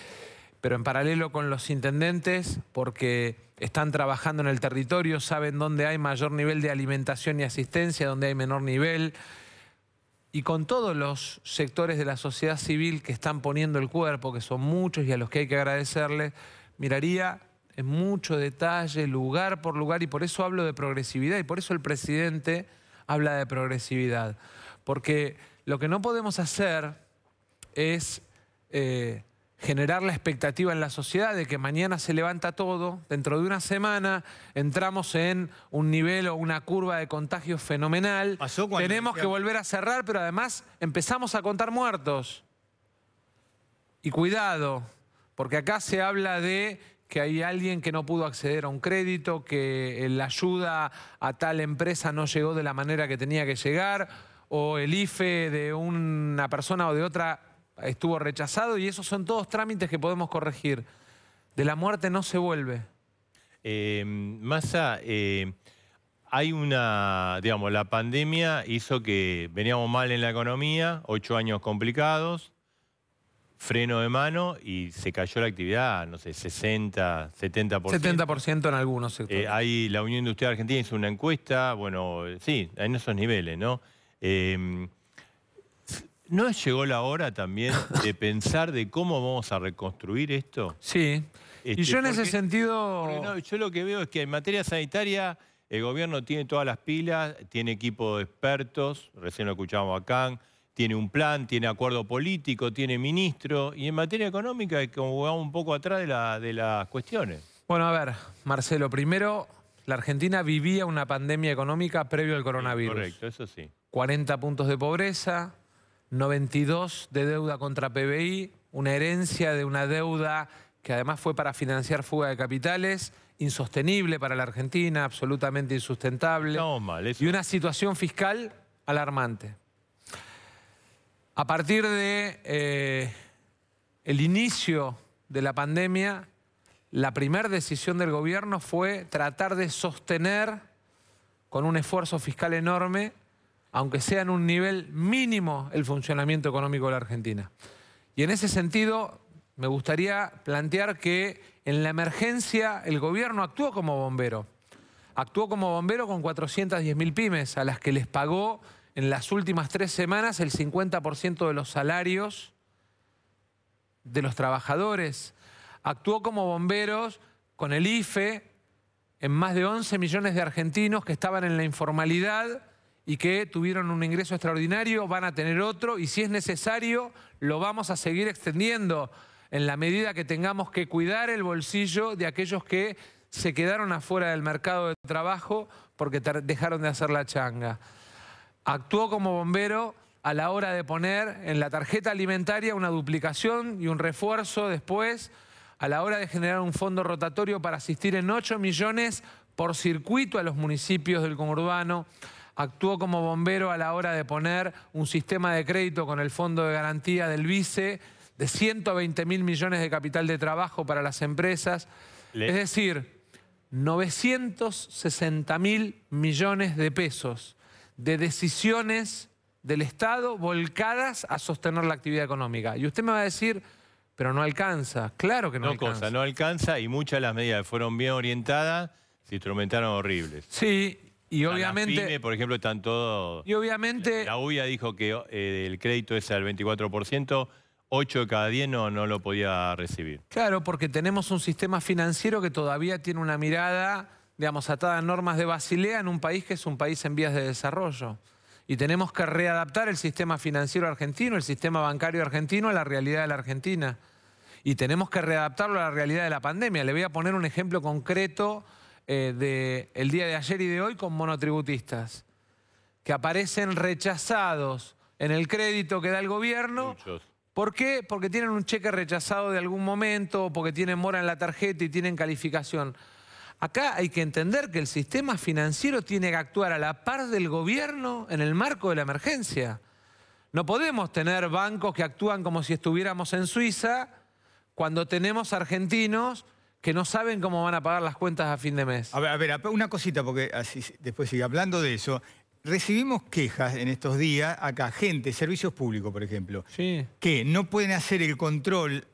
Pero en paralelo con los intendentes, porque están trabajando en el territorio, saben dónde hay mayor nivel de alimentación y asistencia, dónde hay menor nivel. Y con todos los sectores de la sociedad civil que están poniendo el cuerpo, que son muchos y a los que hay que agradecerles, miraría en mucho detalle, lugar por lugar, y por eso hablo de progresividad, y por eso el presidente habla de progresividad. Porque lo que no podemos hacer es generar la expectativa en la sociedad de que mañana se levanta todo, dentro de una semana entramos en un nivel o una curva de contagios fenomenal, tenemos que volver a cerrar, pero además empezamos a contar muertos. Y cuidado, porque acá se habla de que hay alguien que no pudo acceder a un crédito, que la ayuda a tal empresa no llegó de la manera que tenía que llegar, o el IFE de una persona o de otra estuvo rechazado, y esos son todos trámites que podemos corregir. De la muerte no se vuelve. Massa, hay digamos, la pandemia hizo que veníamos mal en la economía, 8 años complicados, freno de mano y se cayó la actividad, no sé, 60, 70%. 70% en algunos sectores. Ahí la Unión Industrial Argentina hizo una encuesta, bueno, sí, en esos niveles, ¿no? ¿No llegó la hora también de pensar de cómo vamos a reconstruir esto? Sí, y yo en ese sentido... No, yo lo que veo es que en materia sanitaria el gobierno tiene todas las pilas, tiene equipo de expertos, recién lo escuchábamos acá, tiene un plan, tiene acuerdo político, tiene ministro, y en materia económica es como vamos un poco atrás de las cuestiones. Bueno, a ver, Marcelo, primero, la Argentina vivía una pandemia económica previo al coronavirus. Sí, correcto, eso sí. 40 puntos de pobreza, 92 de deuda contra PBI, una herencia de una deuda que además fue para financiar fuga de capitales, insostenible para la Argentina, absolutamente insustentable. Estamos mal, eso. Y una situación fiscal alarmante. A partir de el inicio de la pandemia, la primera decisión del gobierno fue tratar de sostener con un esfuerzo fiscal enorme, aunque sea en un nivel mínimo, el funcionamiento económico de la Argentina. Y en ese sentido, me gustaría plantear que en la emergencia el gobierno actuó como bombero. Actuó como bombero con 410.000 pymes, a las que les pagó en las últimas 3 semanas el 50% de los salarios de los trabajadores. Actuó como bomberos con el IFE en más de 11 millones de argentinos que estaban en la informalidad y que tuvieron un ingreso extraordinario, van a tener otro, y si es necesario lo vamos a seguir extendiendo en la medida que tengamos que cuidar el bolsillo de aquellos que se quedaron afuera del mercado de trabajo porque dejaron de hacer la changa. Actuó como bombero a la hora de poner en la tarjeta alimentaria una duplicación y un refuerzo después, a la hora de generar un fondo rotatorio para asistir en 8 millones por circuito a los municipios del conurbano. Actuó como bombero a la hora de poner un sistema de crédito con el fondo de garantía del BICE de 120.000 millones de capital de trabajo para las empresas. Es decir, 960.000 millones de pesos de decisiones del Estado volcadas a sostener la actividad económica. Y usted me va a decir, pero no alcanza. Claro que no alcanza. No alcanza, y muchas de las medidas que fueron bien orientadas se instrumentaron horribles. Sí, y obviamente... Las pymes, por ejemplo, están todos... Y obviamente... La UIA dijo que el crédito es al 24%, 8 de cada 10 no lo podía recibir. Claro, porque tenemos un sistema financiero que todavía tiene una mirada, digamos, atada a normas de Basilea en un país que es un país en vías de desarrollo. Y tenemos que readaptar el sistema financiero argentino, el sistema bancario argentino a la realidad de la Argentina. Y tenemos que readaptarlo a la realidad de la pandemia. Le voy a poner un ejemplo concreto del día de ayer y de hoy con monotributistas, que aparecen rechazados en el crédito que da el gobierno. Muchos. ¿Por qué? Porque tienen un cheque rechazado de algún momento, o porque tienen mora en la tarjeta y tienen calificación. Acá hay que entender que el sistema financiero tiene que actuar a la par del gobierno en el marco de la emergencia. No podemos tener bancos que actúan como si estuviéramos en Suiza cuando tenemos argentinos que no saben cómo van a pagar las cuentas a fin de mes. A ver, una cosita, porque así después sigue hablando de eso. Recibimos quejas en estos días, acá, gente, servicios públicos, por ejemplo, Sí. que no pueden hacer el control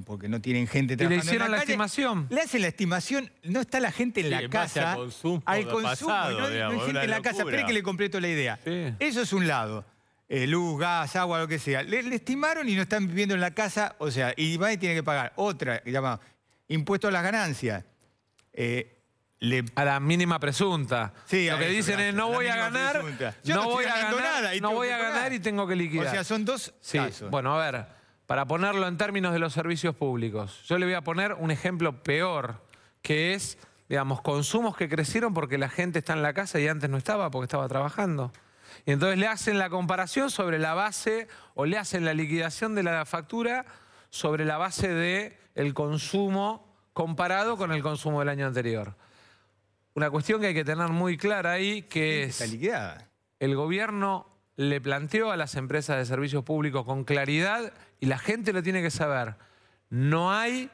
porque no tienen gente ¿Y trabajando le hicieron en la la calle. estimación? Le hacen la estimación, no está la gente en Sí, la en base casa. al consumo pasado, no digamos, hay gente una en la casa. locura. Espere que le completo la idea. Sí. Eso es un lado. Luz, gas, agua, lo que sea. Le estimaron y no están viviendo en la casa, o sea, y va y tiene que pagar otra, que llama impuesto a las ganancias. A la mínima presunta. Sí, Lo a que eso, dicen es gracias, no la voy a mínima ganar, presunta. Yo no voy estoy a ganando ganar, nada y no tengo voy que a pagar. ganar y tengo que liquidar. O sea, son dos Sí, casos. bueno, a ver, para ponerlo en términos de los servicios públicos, yo le voy a poner un ejemplo peor, que es, digamos, consumos que crecieron porque la gente está en la casa y antes no estaba porque estaba trabajando. Y entonces le hacen la comparación sobre la base, o le hacen la liquidación de la factura sobre la base del consumo comparado con el consumo del año anterior. Una cuestión que hay que tener muy clara ahí, que Está es liquidada. el gobierno le planteó a las empresas de servicios públicos con claridad, y la gente lo tiene que saber, no hay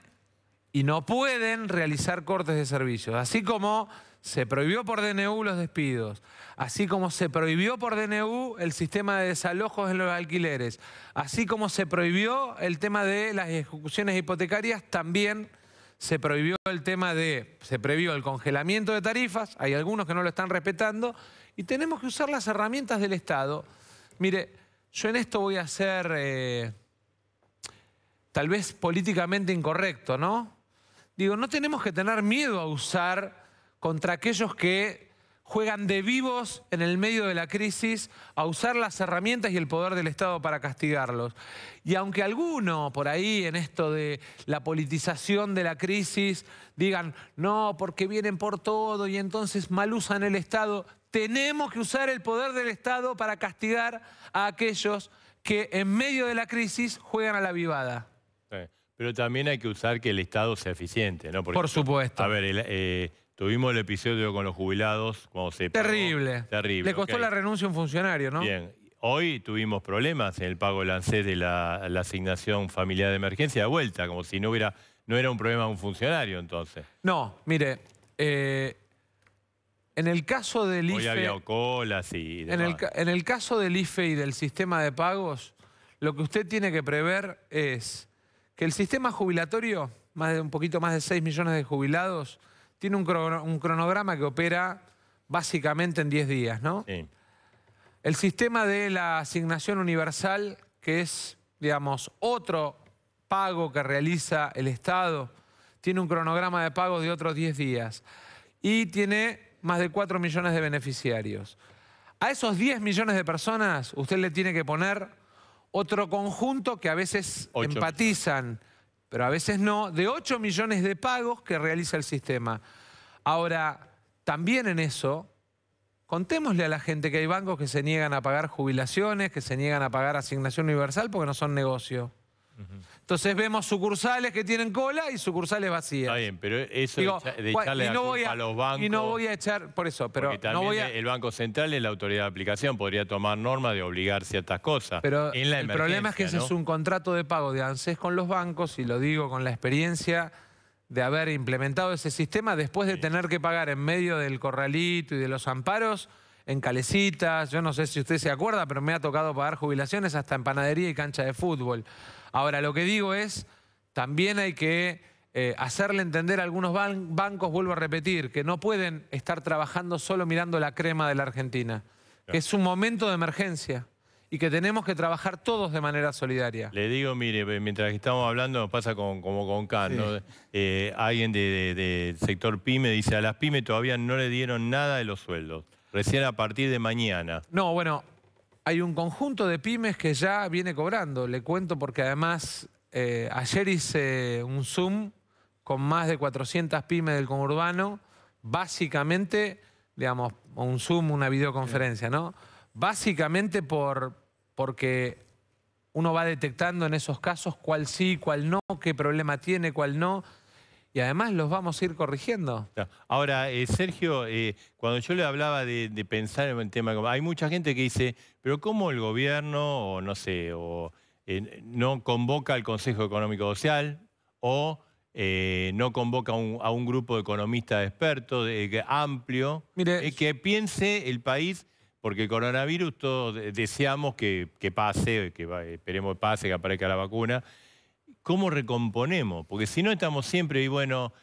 y no pueden realizar cortes de servicios. Así como se prohibió por DNU los despidos, así como se prohibió por DNU el sistema de desalojos en los alquileres, así como se prohibió el tema de las ejecuciones hipotecarias, también se prohibió se previó el congelamiento de tarifas, hay algunos que no lo están respetando, y tenemos que usar las herramientas del Estado. Mire, yo en esto voy a ser tal vez políticamente incorrecto, ¿no? Digo, no tenemos que tener miedo a usar contra aquellos que juegan de vivos en el medio de la crisis, a usar las herramientas y el poder del Estado para castigarlos. Y aunque alguno por ahí en esto de la politización de la crisis digan, no, porque vienen por todo y entonces mal usan el Estado, tenemos que usar el poder del Estado para castigar a aquellos que en medio de la crisis juegan a la vivada. Sí. Pero también hay que usar que el Estado sea eficiente, ¿no? Por supuesto. A ver, tuvimos el episodio con los jubilados, cuando se pagó. Terrible. Terrible. Le costó la renuncia a un funcionario, ¿no? Bien. Hoy tuvimos problemas en el pago del ANSES de la asignación familiar de emergencia de vuelta, como si no era un problema de un funcionario, entonces. No, mire, en el caso del IFE... Hoy había colas y demás. En el caso del IFE y del sistema de pagos, lo que usted tiene que prever es que el sistema jubilatorio, un poquito más de 6 millones de jubilados, tiene un cronograma que opera básicamente en 10 días, ¿no? Sí. El sistema de la asignación universal, que es, digamos, otro pago que realiza el Estado, tiene un cronograma de pagos de otros 10 días y tiene más de 4 millones de beneficiarios. A esos 10 millones de personas usted le tiene que poner otro conjunto que a veces empatizan, pero a veces no, de 8 millones de pagos que realiza el sistema. Ahora, también en eso, contémosle a la gente que hay bancos que se niegan a pagar jubilaciones, que se niegan a pagar asignación universal porque no son negocio. Entonces vemos sucursales que tienen cola y sucursales vacías. Está bien, pero eso Digo, de echarle la culpa a los bancos... Y no voy a echar, por eso, pero porque también no voy a... el Banco Central es la autoridad de aplicación, podría tomar normas de obligar ciertas cosas. Pero en la el problema es que ese ¿no? es un contrato de pago de ANSES con los bancos, y lo digo con la experiencia de haber implementado ese sistema después de tener que pagar en medio del corralito y de los amparos, en calecitas. Yo no sé si usted se acuerda, pero me ha tocado pagar jubilaciones hasta en panadería y cancha de fútbol. Ahora, lo que digo es, también hay que hacerle entender a algunos bancos, vuelvo a repetir, que no pueden estar trabajando solo mirando la crema de la Argentina, que es un momento de emergencia y que tenemos que trabajar todos de manera solidaria. Le digo, mire, mientras que estamos hablando, nos pasa como con Can, sí. ¿No? Alguien del sector PYME dice, a las PYME todavía no le dieron nada de los sueldos, recién a partir de mañana. No, bueno, hay un conjunto de pymes que ya viene cobrando. Le cuento porque además ayer hice un Zoom con más de 400 pymes del conurbano, básicamente, digamos, un Zoom, una videoconferencia, ¿no? Básicamente porque uno va detectando en esos casos cuál sí, cuál no, qué problema tiene, cuál no, y además los vamos a ir corrigiendo. Ahora, Sergio, cuando yo le hablaba de pensar en el tema, hay mucha gente que dice, pero ¿cómo el gobierno, o no sé, no convoca al Consejo Económico Social, o no convoca a un grupo de economistas expertos amplio, Mire, que piense el país, porque el coronavirus todos deseamos que pase, esperemos que pase, que aparezca la vacuna? ¿Cómo recomponemos? Porque si no estamos siempre, y bueno,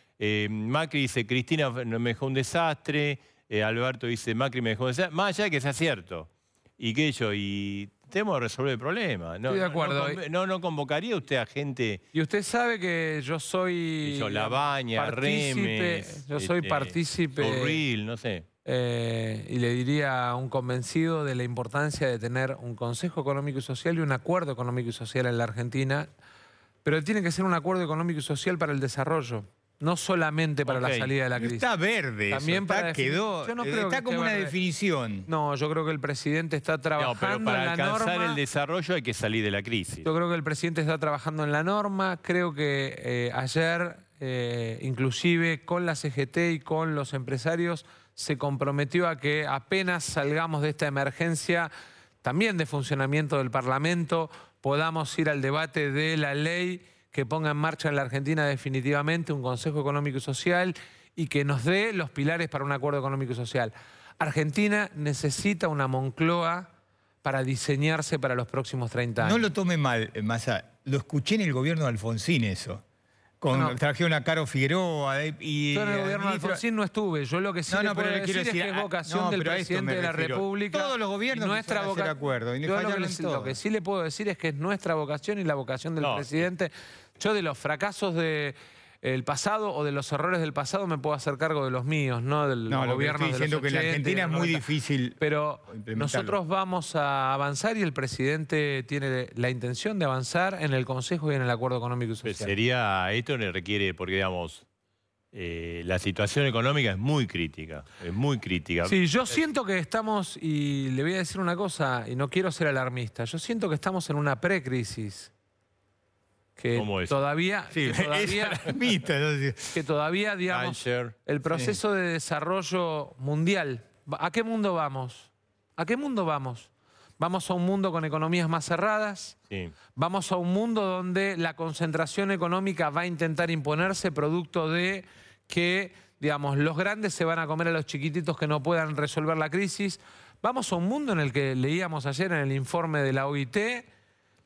Macri dice, Cristina me dejó un desastre, Alberto dice, Macri me dejó un desastre, más allá de que sea cierto. Y tenemos que resolver el problema. Estoy de acuerdo. ¿No convocaría usted a gente? Y usted sabe que yo soy... Labaña, Remes... Yo soy partícipe... Urril, no sé. Y le diría un convencido de la importancia de tener un Consejo Económico y Social y un acuerdo económico y social en la Argentina, pero tiene que ser un acuerdo económico y social para el desarrollo, no solamente para la salida de la crisis. Está verde, también eso, quedó, yo no creo está que como esté una verde. definición. No, yo creo que el presidente está trabajando pero para en la alcanzar norma. el desarrollo hay que salir de la crisis. Yo creo que el presidente está trabajando en la norma. Creo que ayer, inclusive con la CGT y con los empresarios, se comprometió a que apenas salgamos de esta emergencia, también de funcionamiento del Parlamento, podamos ir al debate de la ley que ponga en marcha en la Argentina definitivamente un Consejo Económico y Social y que nos dé los pilares para un acuerdo económico y social. Argentina necesita una Moncloa para diseñarse para los próximos 30 años. No lo tome mal, Massa. Lo escuché en el gobierno de Alfonsín eso. Trajeron a Caro Figueroa y... Yo en el gobierno de Alfonsín no estuve. Yo lo que sí le puedo decir es que es vocación del presidente de la República. Todos los gobiernos nuestra hacer acuerdo. Lo que sí le puedo decir es que es nuestra vocación y la vocación del presidente. Yo de los fracasos del pasado o de los errores del pasado me puedo hacer cargo de los míos, no del gobierno de los 80. Diciendo que en la Argentina es muy difícil. Pero nosotros vamos a avanzar y el presidente tiene la intención de avanzar en el Consejo y en el Acuerdo Económico y Social. Esto le requiere, porque digamos, la situación económica es muy crítica, Sí, yo siento que estamos, y le voy a decir una cosa, y no quiero ser alarmista, yo siento que estamos en una precrisis. ¿Cómo es? Que todavía, digamos, el proceso de desarrollo mundial. ¿A qué mundo vamos? ¿A qué mundo vamos? Vamos a un mundo con economías más cerradas. Sí. Vamos a un mundo donde la concentración económica va a intentar imponerse producto de que, digamos, los grandes se van a comer a los chiquititos que no puedan resolver la crisis. Vamos a un mundo en el que leíamos ayer en el informe de la OIT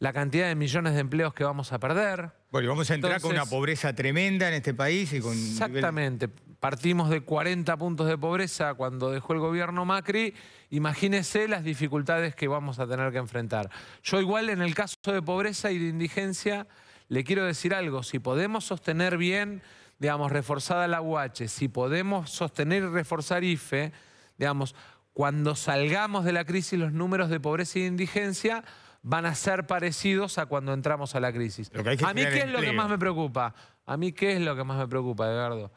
la cantidad de millones de empleos que vamos a perder. Bueno, y vamos a entrar con una pobreza tremenda en este país. Y con exactamente. Partimos de 40 puntos de pobreza cuando dejó el gobierno Macri. Imagínese las dificultades que vamos a tener que enfrentar. Yo igual en el caso de pobreza y de indigencia le quiero decir algo. Si podemos sostener bien, digamos, reforzada la UH, si podemos sostener y reforzar IFE, digamos, cuando salgamos de la crisis los números de pobreza y de indigencia van a ser parecidos a cuando entramos a la crisis. ¿A mí qué es lo que más me preocupa? ¿A mí qué es lo que más me preocupa, Edgardo?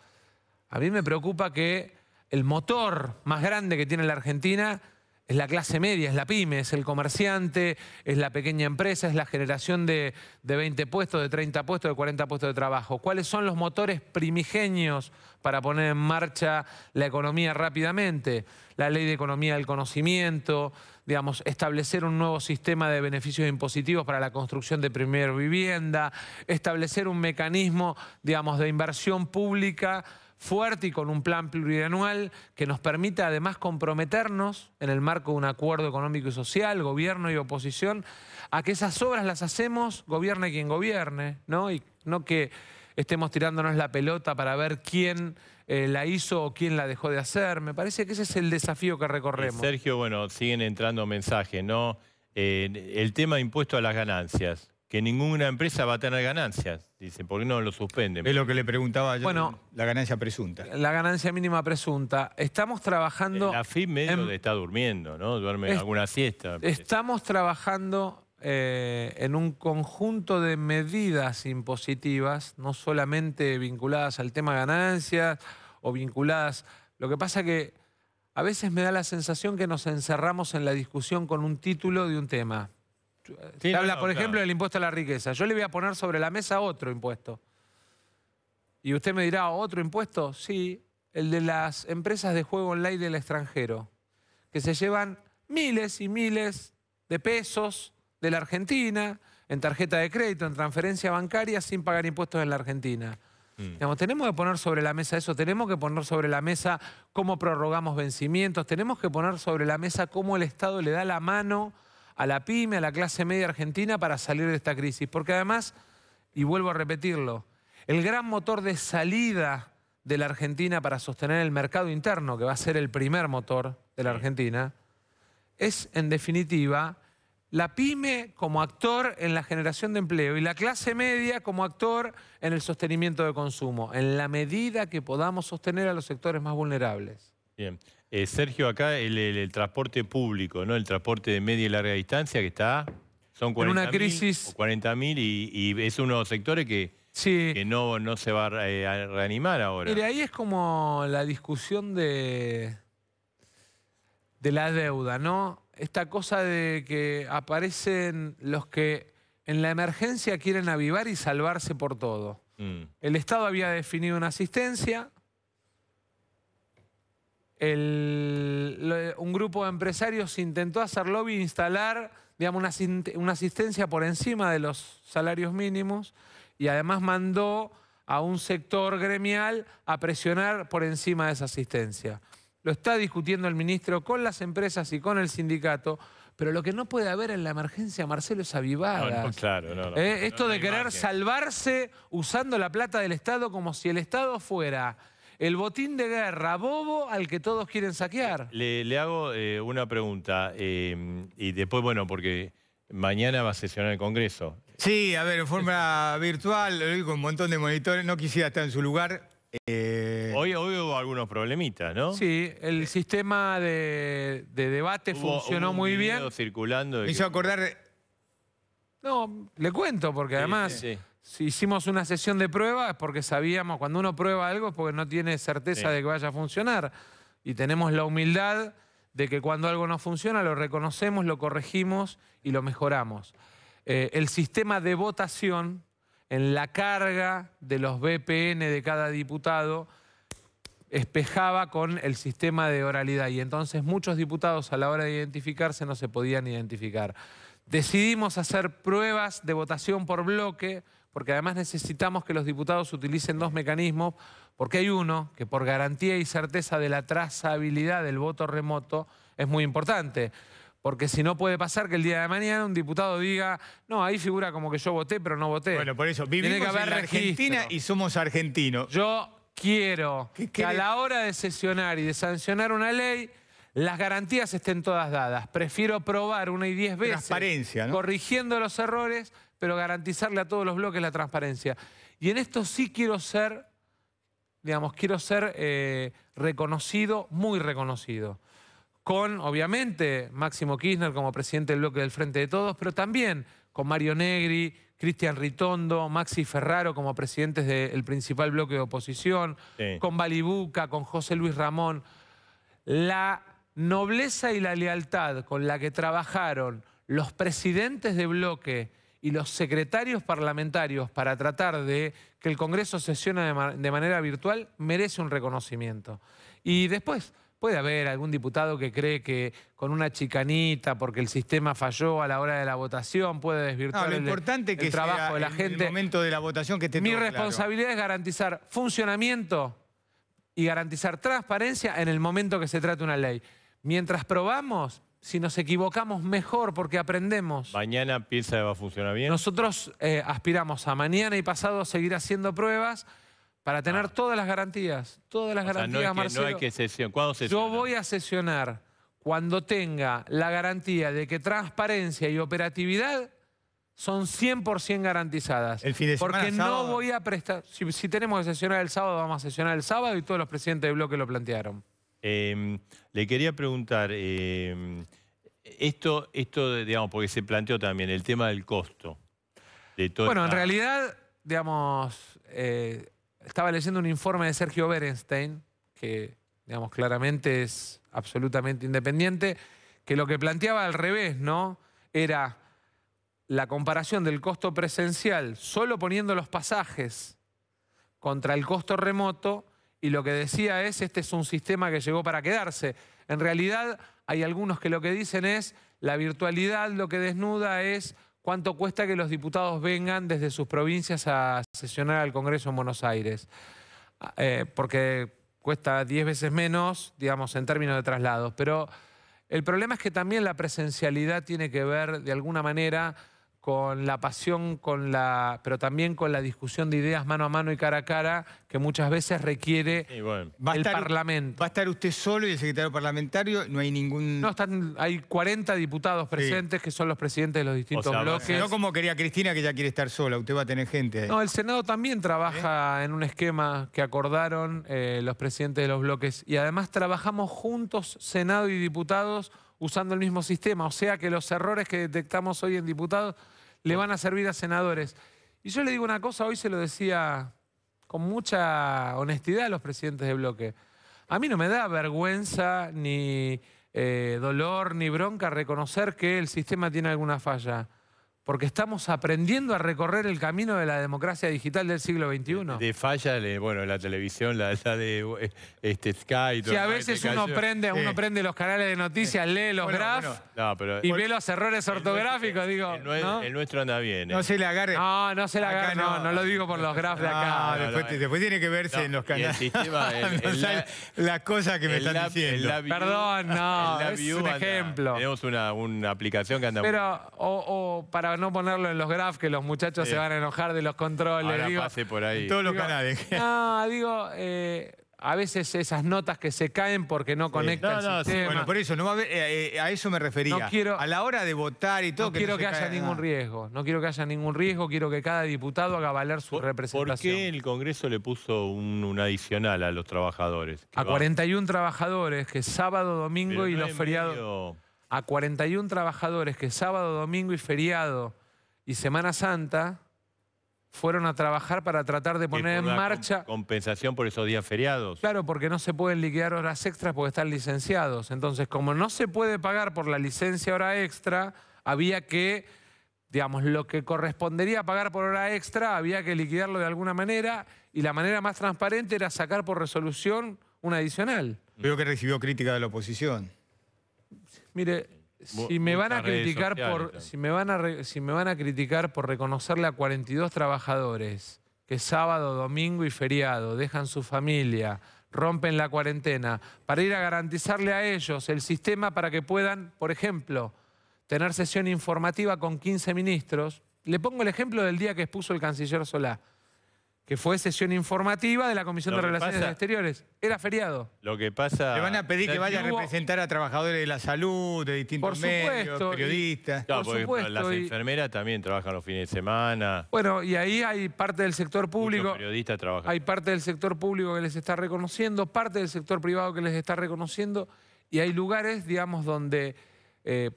A mí me preocupa que el motor más grande que tiene la Argentina es la clase media, es la pyme, es el comerciante, es la pequeña empresa, es la generación de 20 puestos, de 30 puestos, de 40 puestos de trabajo. ¿Cuáles son los motores primigenios para poner en marcha la economía rápidamente? La ley de economía del conocimiento, digamos, establecer un nuevo sistema de beneficios impositivos para la construcción de primera vivienda, establecer un mecanismo, digamos, de inversión pública fuerte y con un plan plurianual que nos permita además comprometernos en el marco de un acuerdo económico y social, gobierno y oposición, a que esas obras las hacemos, gobierne quien gobierne, ¿no? Y no que estemos tirándonos la pelota para ver quién la hizo o quién la dejó de hacer. Me parece que ese es el desafío que recorremos. Sergio, bueno, siguen entrando mensajes, ¿no? El tema de impuesto a las ganancias. Que ninguna empresa va a tener ganancias. Dicen, ¿por qué no lo suspenden? Es lo que le preguntaba yo, bueno, la ganancia presunta. La ganancia mínima presunta. Estamos trabajando... La FIP medio está durmiendo, ¿no? Duerme alguna siesta. Estamos trabajando en un conjunto de medidas impositivas, no solamente vinculadas al tema ganancias o vinculadas Lo que pasa que a veces me da la sensación que nos encerramos en la discusión con un título de un tema. Sí, Habla, no, por claro. ejemplo, del impuesto a la riqueza. Yo le voy a poner sobre la mesa otro impuesto. Y usted me dirá, ¿otro impuesto? Sí, el de las empresas de juego online del extranjero, que se llevan miles y miles de pesos de la Argentina en tarjeta de crédito, en transferencia bancaria, sin pagar impuestos en la Argentina. Digamos, tenemos que poner sobre la mesa eso, tenemos que poner sobre la mesa cómo prorrogamos vencimientos, tenemos que poner sobre la mesa cómo el Estado le da la mano a la pyme, a la clase media argentina para salir de esta crisis. Porque además, y vuelvo a repetirlo, el gran motor de salida de la Argentina para sostener el mercado interno, que va a ser el primer motor de la Argentina, es, en definitiva, la pyme como actor en la generación de empleo y la clase media como actor en el sostenimiento de consumo, en la medida que podamos sostener a los sectores más vulnerables. Bien. Sergio, acá el transporte público, ¿no? El transporte de media y larga distancia que está, son 40.000 una crisis o 40.000 y es uno de los sectores que no se va a reanimar ahora. Mire, ahí es como la discusión de la deuda, ¿no? Esta cosa de que aparecen los que en la emergencia quieren avivar y salvarse por todo. El Estado había definido una asistencia, un grupo de empresarios intentó hacer lobby e instalar, digamos, una asistencia por encima de los salarios mínimos y además mandó a un sector gremial a presionar por encima de esa asistencia. Lo está discutiendo el ministro con las empresas y con el sindicato, pero lo que no puede haber en la emergencia, Marcelo, es avivadas. No, claro, no. Esto de hay querer margen. salvarse usando la plata del Estado como si el Estado fuera el botín de guerra bobo al que todos quieren saquear. Le hago una pregunta y después, bueno, porque mañana va a sesionar el Congreso. Sí, a ver, en forma virtual, lo digo, con un montón de monitores, no quisiera estar en su lugar. Hoy hubo algunos problemitas, ¿no? Sí, el sistema de debate funcionó hubo muy un bien. video circulando. Me hizo acordar... No, le cuento, porque además si hicimos una sesión de prueba es porque sabíamos, cuando uno prueba algo es porque no tiene certeza de que vaya a funcionar. Y tenemos la humildad de que cuando algo no funciona lo reconocemos, lo corregimos y lo mejoramos. El sistema de votación en la carga de los VPN de cada diputado espejaba con el sistema de oralidad y entonces muchos diputados a la hora de identificarse no se podían identificar. Decidimos hacer pruebas de votación por bloque porque además necesitamos que los diputados utilicen dos mecanismos porque hay uno que por garantía y certeza de la trazabilidad del voto remoto es muy importante. Porque si no puede pasar que el día de mañana un diputado diga no, ahí figura como que yo voté pero no voté. Bueno, por eso, Tiene vivimos que haber en la Argentina registro. y somos argentinos. Yo quiero que quiere? a la hora de sesionar y de sancionar una ley, las garantías estén todas dadas. Prefiero probar una y 10 veces. Transparencia, ¿no? Corrigiendo los errores, pero garantizarle a todos los bloques la transparencia. Y en esto sí quiero ser, digamos, reconocido, muy reconocido. Con, obviamente, Máximo Kirchner como presidente del bloque del Frente de Todos, pero también con Mario Negri, Cristian Ritondo, Maxi Ferraro como presidentes del principal bloque de oposición, con Balibuca, con José Luis Ramón. La nobleza y la lealtad con la que trabajaron los presidentes de bloque y los secretarios parlamentarios para tratar de que el Congreso sesione de manera virtual merece un reconocimiento. Y después puede haber algún diputado que cree que con una chicanita, porque el sistema falló a la hora de la votación, puede desvirtuar lo importante que el trabajo sea de la en gente. el momento de la votación que esté Mi todo claro. responsabilidad es garantizar funcionamiento y garantizar transparencia en el momento que se trate una ley. Mientras probamos, si nos equivocamos, mejor, porque aprendemos. ¿Mañana piensa que va a funcionar bien? Nosotros aspiramos a mañana y pasado seguir haciendo pruebas para tener todas las garantías. Todas las garantías, Marcelo. No hay que sesionar. ¿Cuándo sesiona? Yo voy a sesionar cuando tenga la garantía de que transparencia y operatividad son 100% garantizadas. El fin de semana, porque sábado. no voy a prestar... Si tenemos que sesionar el sábado, vamos a sesionar el sábado y todos los presidentes de bloque lo plantearon. Le quería preguntar, esto, digamos, porque se planteó también el tema del costo. De todo Bueno, en realidad, digamos, estaba leyendo un informe de Sergio Berenstein, que digamos, claramente es absolutamente independiente, que lo que planteaba al revés, ¿no? Era la comparación del costo presencial solo poniendo los pasajes contra el costo remoto, y lo que decía es, este es un sistema que llegó para quedarse. En realidad hay algunos que lo que dicen es, la virtualidad lo que desnuda es cuánto cuesta que los diputados vengan desde sus provincias a sesionar al Congreso en Buenos Aires. Porque cuesta 10 veces menos, digamos, en términos de traslados. Pero el problema es que también la presencialidad tiene que ver, de alguna manera, con la pasión, pero también con la discusión de ideas mano a mano y cara a cara, que muchas veces requiere el Parlamento. ¿Va a estar usted solo y el secretario parlamentario? No hay ningún... No, hay 40 diputados presentes que son los presidentes de los distintos bloques. No como quería Cristina, que ya quiere estar sola. Usted va a tener gente ahí. No, el Senado también trabaja en un esquema que acordaron los presidentes de los bloques. Y además trabajamos juntos, Senado y diputados, usando el mismo sistema. O sea que los errores que detectamos hoy en diputados le van a servir a senadores. Y yo le digo una cosa, hoy se lo decía con mucha honestidad a los presidentes de bloque. A mí no me da vergüenza, ni dolor, ni bronca reconocer que el sistema tiene alguna falla. Porque estamos aprendiendo a recorrer el camino de la democracia digital del siglo XXI. De falla, bueno, la televisión, la de Sky y todo. Si a veces uno prende los canales de noticias, lee los graphs y ve los errores ortográficos, digo. El nuestro anda bien. No se le agarre. No se le agarre, no lo digo por los graphs de acá. Después tiene que verse en los canales. Las cosas que me están diciendo. Perdón, es un ejemplo. Tenemos una aplicación que anda... Pero, para no ponerlo en los graphs, que los muchachos se van a enojar de los controles. Ahora pase por ahí. En todos los canales. No, digo, a veces esas notas que se caen porque no conectan el sistema. Bueno, por eso, no va a, a eso me refería. A la hora de votar y todo. No quiero que haya ningún riesgo. No quiero que haya ningún riesgo. Quiero que cada diputado haga valer su representación. ¿Por qué el Congreso le puso un adicional a los trabajadores? A 41 trabajadores que sábado, domingo y los feriados... A 41 trabajadores que sábado, domingo y feriado y Semana Santa fueron a trabajar para tratar de poner en marcha... ¿Compensación por esos días feriados? Claro, porque no se pueden liquidar horas extras porque están licenciados. Entonces, como no se puede pagar por la licencia hora extra, había que, digamos, lo que correspondería pagar por hora extra, había que liquidarlo de alguna manera, y la manera más transparente era sacar por resolución una adicional. Veo que recibió crítica de la oposición. Mire, si me van a criticar por reconocerle a 42 trabajadores que sábado, domingo y feriado dejan su familia, rompen la cuarentena, para ir a garantizarle a ellos el sistema para que puedan, por ejemplo, tener sesión informativa con 15 ministros. Le pongo el ejemplo del día que expuso el canciller Solá, que fue sesión informativa de la Comisión de Relaciones Exteriores. Era feriado. Lo que pasa... Le van a pedir que vaya a representar a trabajadores de la salud, de distintos medios, periodistas. Claro, porque las enfermeras también trabajan los fines de semana. Bueno, y ahí hay parte del sector público... Muchos periodistas trabajan. Hay parte del sector público que les está reconociendo, parte del sector privado que les está reconociendo, y hay lugares, digamos, donde...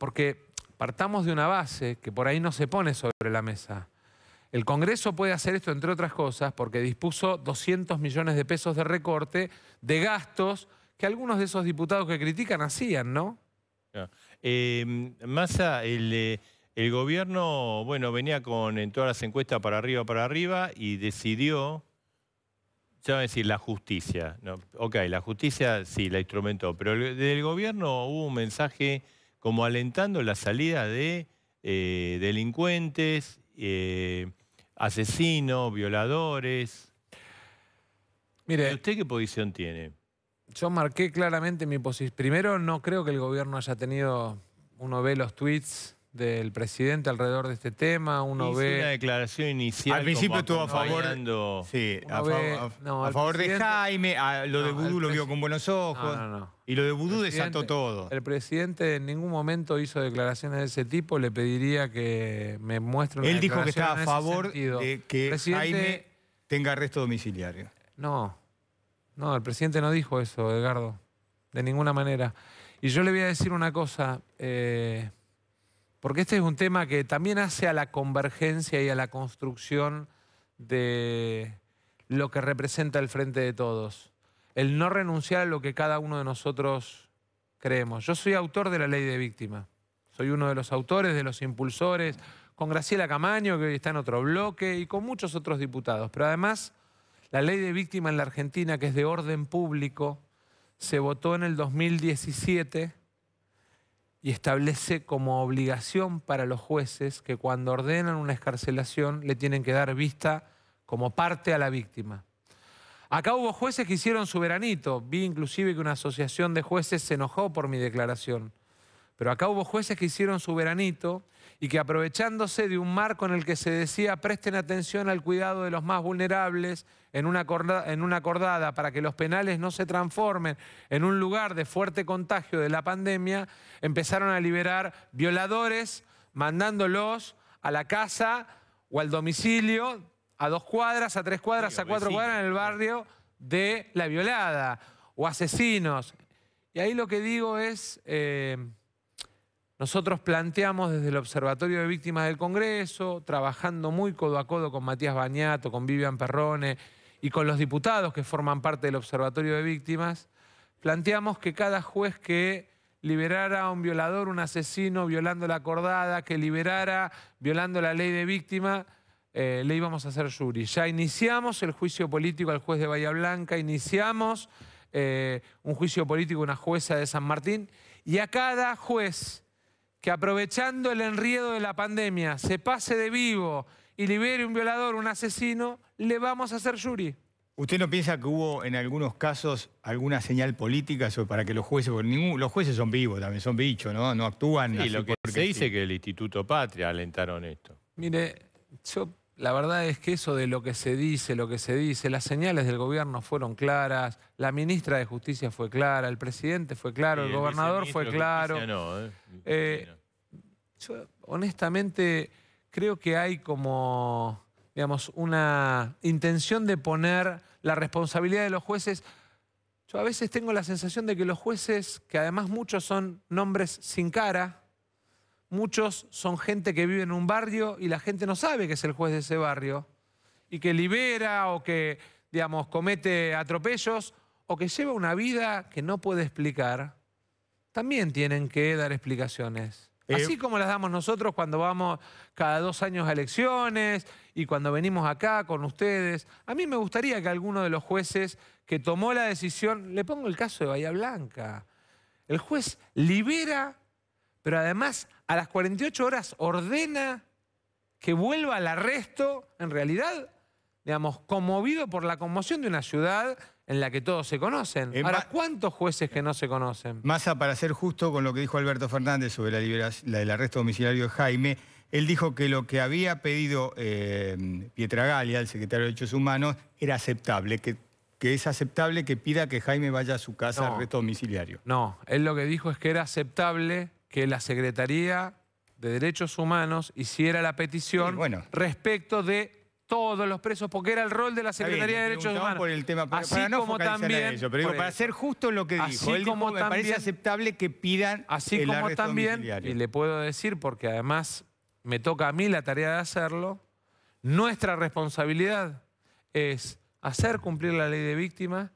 porque partamos de una base que por ahí no se pone sobre la mesa. El Congreso puede hacer esto, entre otras cosas, porque dispuso 200 millones de pesos de recorte de gastos que algunos de esos diputados que critican hacían, ¿no? Massa, el gobierno, bueno, venía en todas las encuestas para arriba, y decidió, ya va a decir, la justicia. ¿No? Ok, la justicia sí la instrumentó, pero del gobierno hubo un mensaje como alentando la salida de delincuentes, asesinos, violadores. Mire, ¿usted qué posición tiene? Yo marqué claramente mi posición. Primero, no creo que el gobierno haya tenido... Uno ve los tweets del presidente alrededor de este tema, uno ve... una declaración inicial. Al principio estuvo a favor... Sí, a favor de Jaime, lo de Vudú lo vio con buenos ojos. Y lo de Vudú desató todo. El presidente en ningún momento hizo declaraciones de ese tipo, le pediría que me muestre una declaración. Él dijo que estaba a favor de que Jaime tenga arresto domiciliario. No, el presidente no dijo eso, Edgardo, de ninguna manera. Y yo le voy a decir una cosa, porque este es un tema que también hace a la convergencia y a la construcción de lo que representa el Frente de Todos. el no renunciar a lo que cada uno de nosotros creemos. Yo soy autor de la ley de víctima. Soy uno de los autores, de los impulsores, con Graciela Camaño, que hoy está en otro bloque, y con muchos otros diputados. Pero además, la ley de víctima en la Argentina, que es de orden público, se votó en el 2017 y establece como obligación para los jueces que cuando ordenan una excarcelación le tienen que dar vista como parte a la víctima. Acá hubo jueces que hicieron su veranito. Vi inclusive que una asociación de jueces se enojó por mi declaración. Pero acá hubo jueces que hicieron su veranito y que, aprovechándose de un marco en el que se decía presten atención al cuidado de los más vulnerables en una acordada para que los penales no se transformen en un lugar de fuerte contagio de la pandemia, empezaron a liberar violadores mandándolos a la casa o al domicilio a 2 cuadras, a 3 cuadras, a 4 cuadras en el barrio de la violada, o asesinos. Y ahí lo que digo es... nosotros planteamos desde el Observatorio de Víctimas del Congreso, trabajando muy codo a codo con Matías Bañato, con Vivian Perrone y con los diputados que forman parte del Observatorio de Víctimas, planteamos que cada juez que liberara a un violador, un asesino violando la acordada, que liberara violando la ley de víctima, le íbamos a hacer jury. Ya iniciamos el juicio político al juez de Bahía Blanca, iniciamos un juicio político a una jueza de San Martín, y a cada juez que, aprovechando el enriedo de la pandemia, se pase de vivo y libere un violador, un asesino, le vamos a hacer jury. ¿Usted no piensa que hubo en algunos casos alguna señal política para que los jueces, porque los jueces son vivos también, son bichos, ¿no? No actúan. Sí, lo que se dice que el Instituto Patria alentaron esto. Mire, la verdad es que eso de lo que se dice, las señales del gobierno fueron claras, la ministra de Justicia fue clara, el presidente fue claro, el gobernador fue claro. Yo honestamente creo que hay como, digamos, una intención de poner la responsabilidad de los jueces. Yo a veces tengo la sensación de que los jueces, que además muchos son nombres sin cara, muchos son gente que vive en un barrio y la gente no sabe que es el juez de ese barrio, y que libera o que, digamos, comete atropellos o que lleva una vida que no puede explicar, también tienen que dar explicaciones. Así como las damos nosotros cuando vamos cada 2 años a elecciones y cuando venimos acá con ustedes. A mí me gustaría que alguno de los jueces que tomó la decisión, le pongo el caso de Bahía Blanca, el juez libera, pero además a las 48 horas ordena que vuelva al arresto, en realidad, digamos, conmovido por la conmoción de una ciudad en la que todos se conocen. Ahora, ¿cuántos jueces que no se conocen? Massa, para ser justo con lo que dijo Alberto Fernández sobre el arresto domiciliario de Jaime, él dijo que lo que había pedido Pietragalia, el secretario de Derechos Humanos, era aceptable, que es aceptable que pida que Jaime vaya a su casa al arresto domiciliario. No, él lo que dijo es que era aceptable que la Secretaría de Derechos Humanos hiciera la petición respecto de todos los presos, porque era el rol de la Secretaría de Derechos Humanos. Por el tema, así para no como también, eso, pero digo, para ser justo en lo que dijo, él dijo, me parece aceptable que pidan el arresto domiciliario. Y le puedo decir, porque además me toca a mí la tarea de hacerlo, nuestra responsabilidad es hacer cumplir la ley de víctimas,